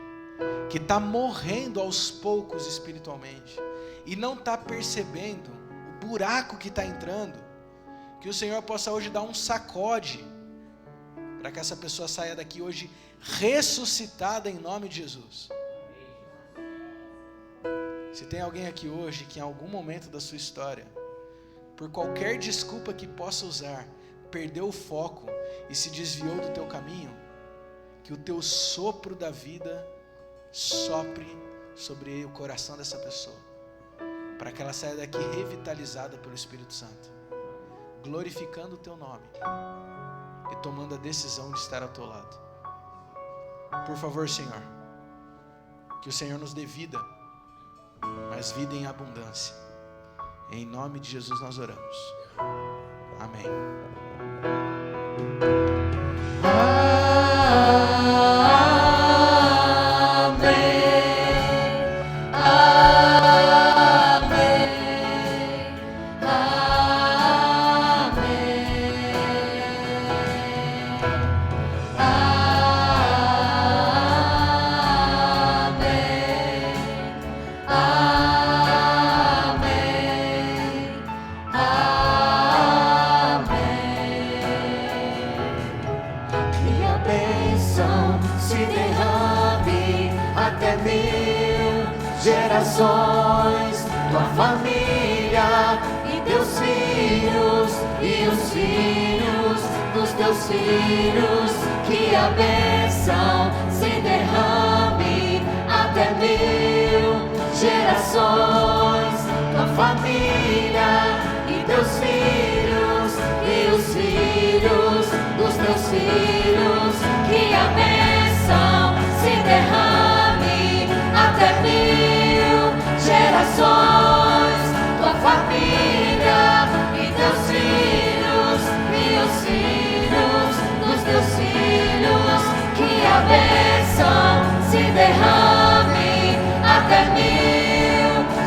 S7: que está morrendo aos poucos espiritualmente e não está percebendo o buraco que está entrando, que o Senhor possa hoje dar um sacode para que essa pessoa saia daqui hoje ressuscitada em nome de Jesus. Se tem alguém aqui hoje que em algum momento da sua história, por qualquer desculpa que possa usar, perdeu o foco e se desviou do teu caminho, que o teu sopro da vida sopre sobre o coração dessa pessoa, para que ela saia daqui revitalizada pelo Espírito Santo, glorificando o teu nome e tomando a decisão de estar ao teu lado. Por favor, Senhor, que o Senhor nos dê vida, mas vida em abundância. Em nome de Jesus nós oramos. Amém.
S2: Tua família e teus filhos e os filhos dos teus filhos, que a bênção se derrame até 1000 gerações. Tua família e teus filhos e os filhos dos teus filhos, que a bênção se derrame até 1000 gerações. Tua família e teus filhos e os filhos dos teus filhos, que a bênção se derrame até 1000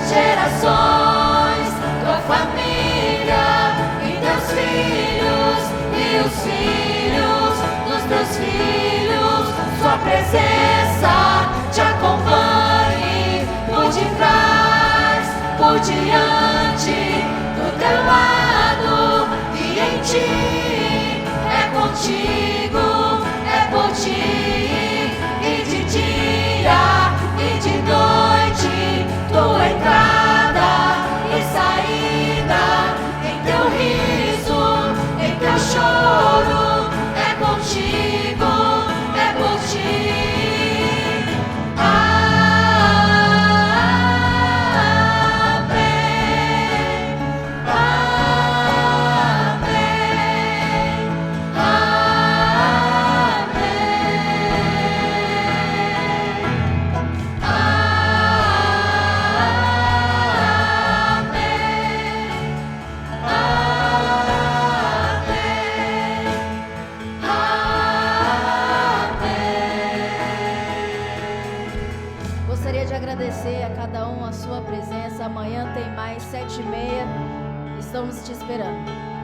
S2: gerações. Tua família e teus filhos e os filhos dos teus filhos, sua presença te acompanhe por detrás, por diante, do teu lado e em ti. É contigo, é por ti, e de dia e de noite, tua entrada e saída, em teu riso, em teu choro, é contigo, é por ti.
S4: Gostaria de agradecer a cada um a sua presença. Amanhã tem mais 7h30. Estamos te esperando.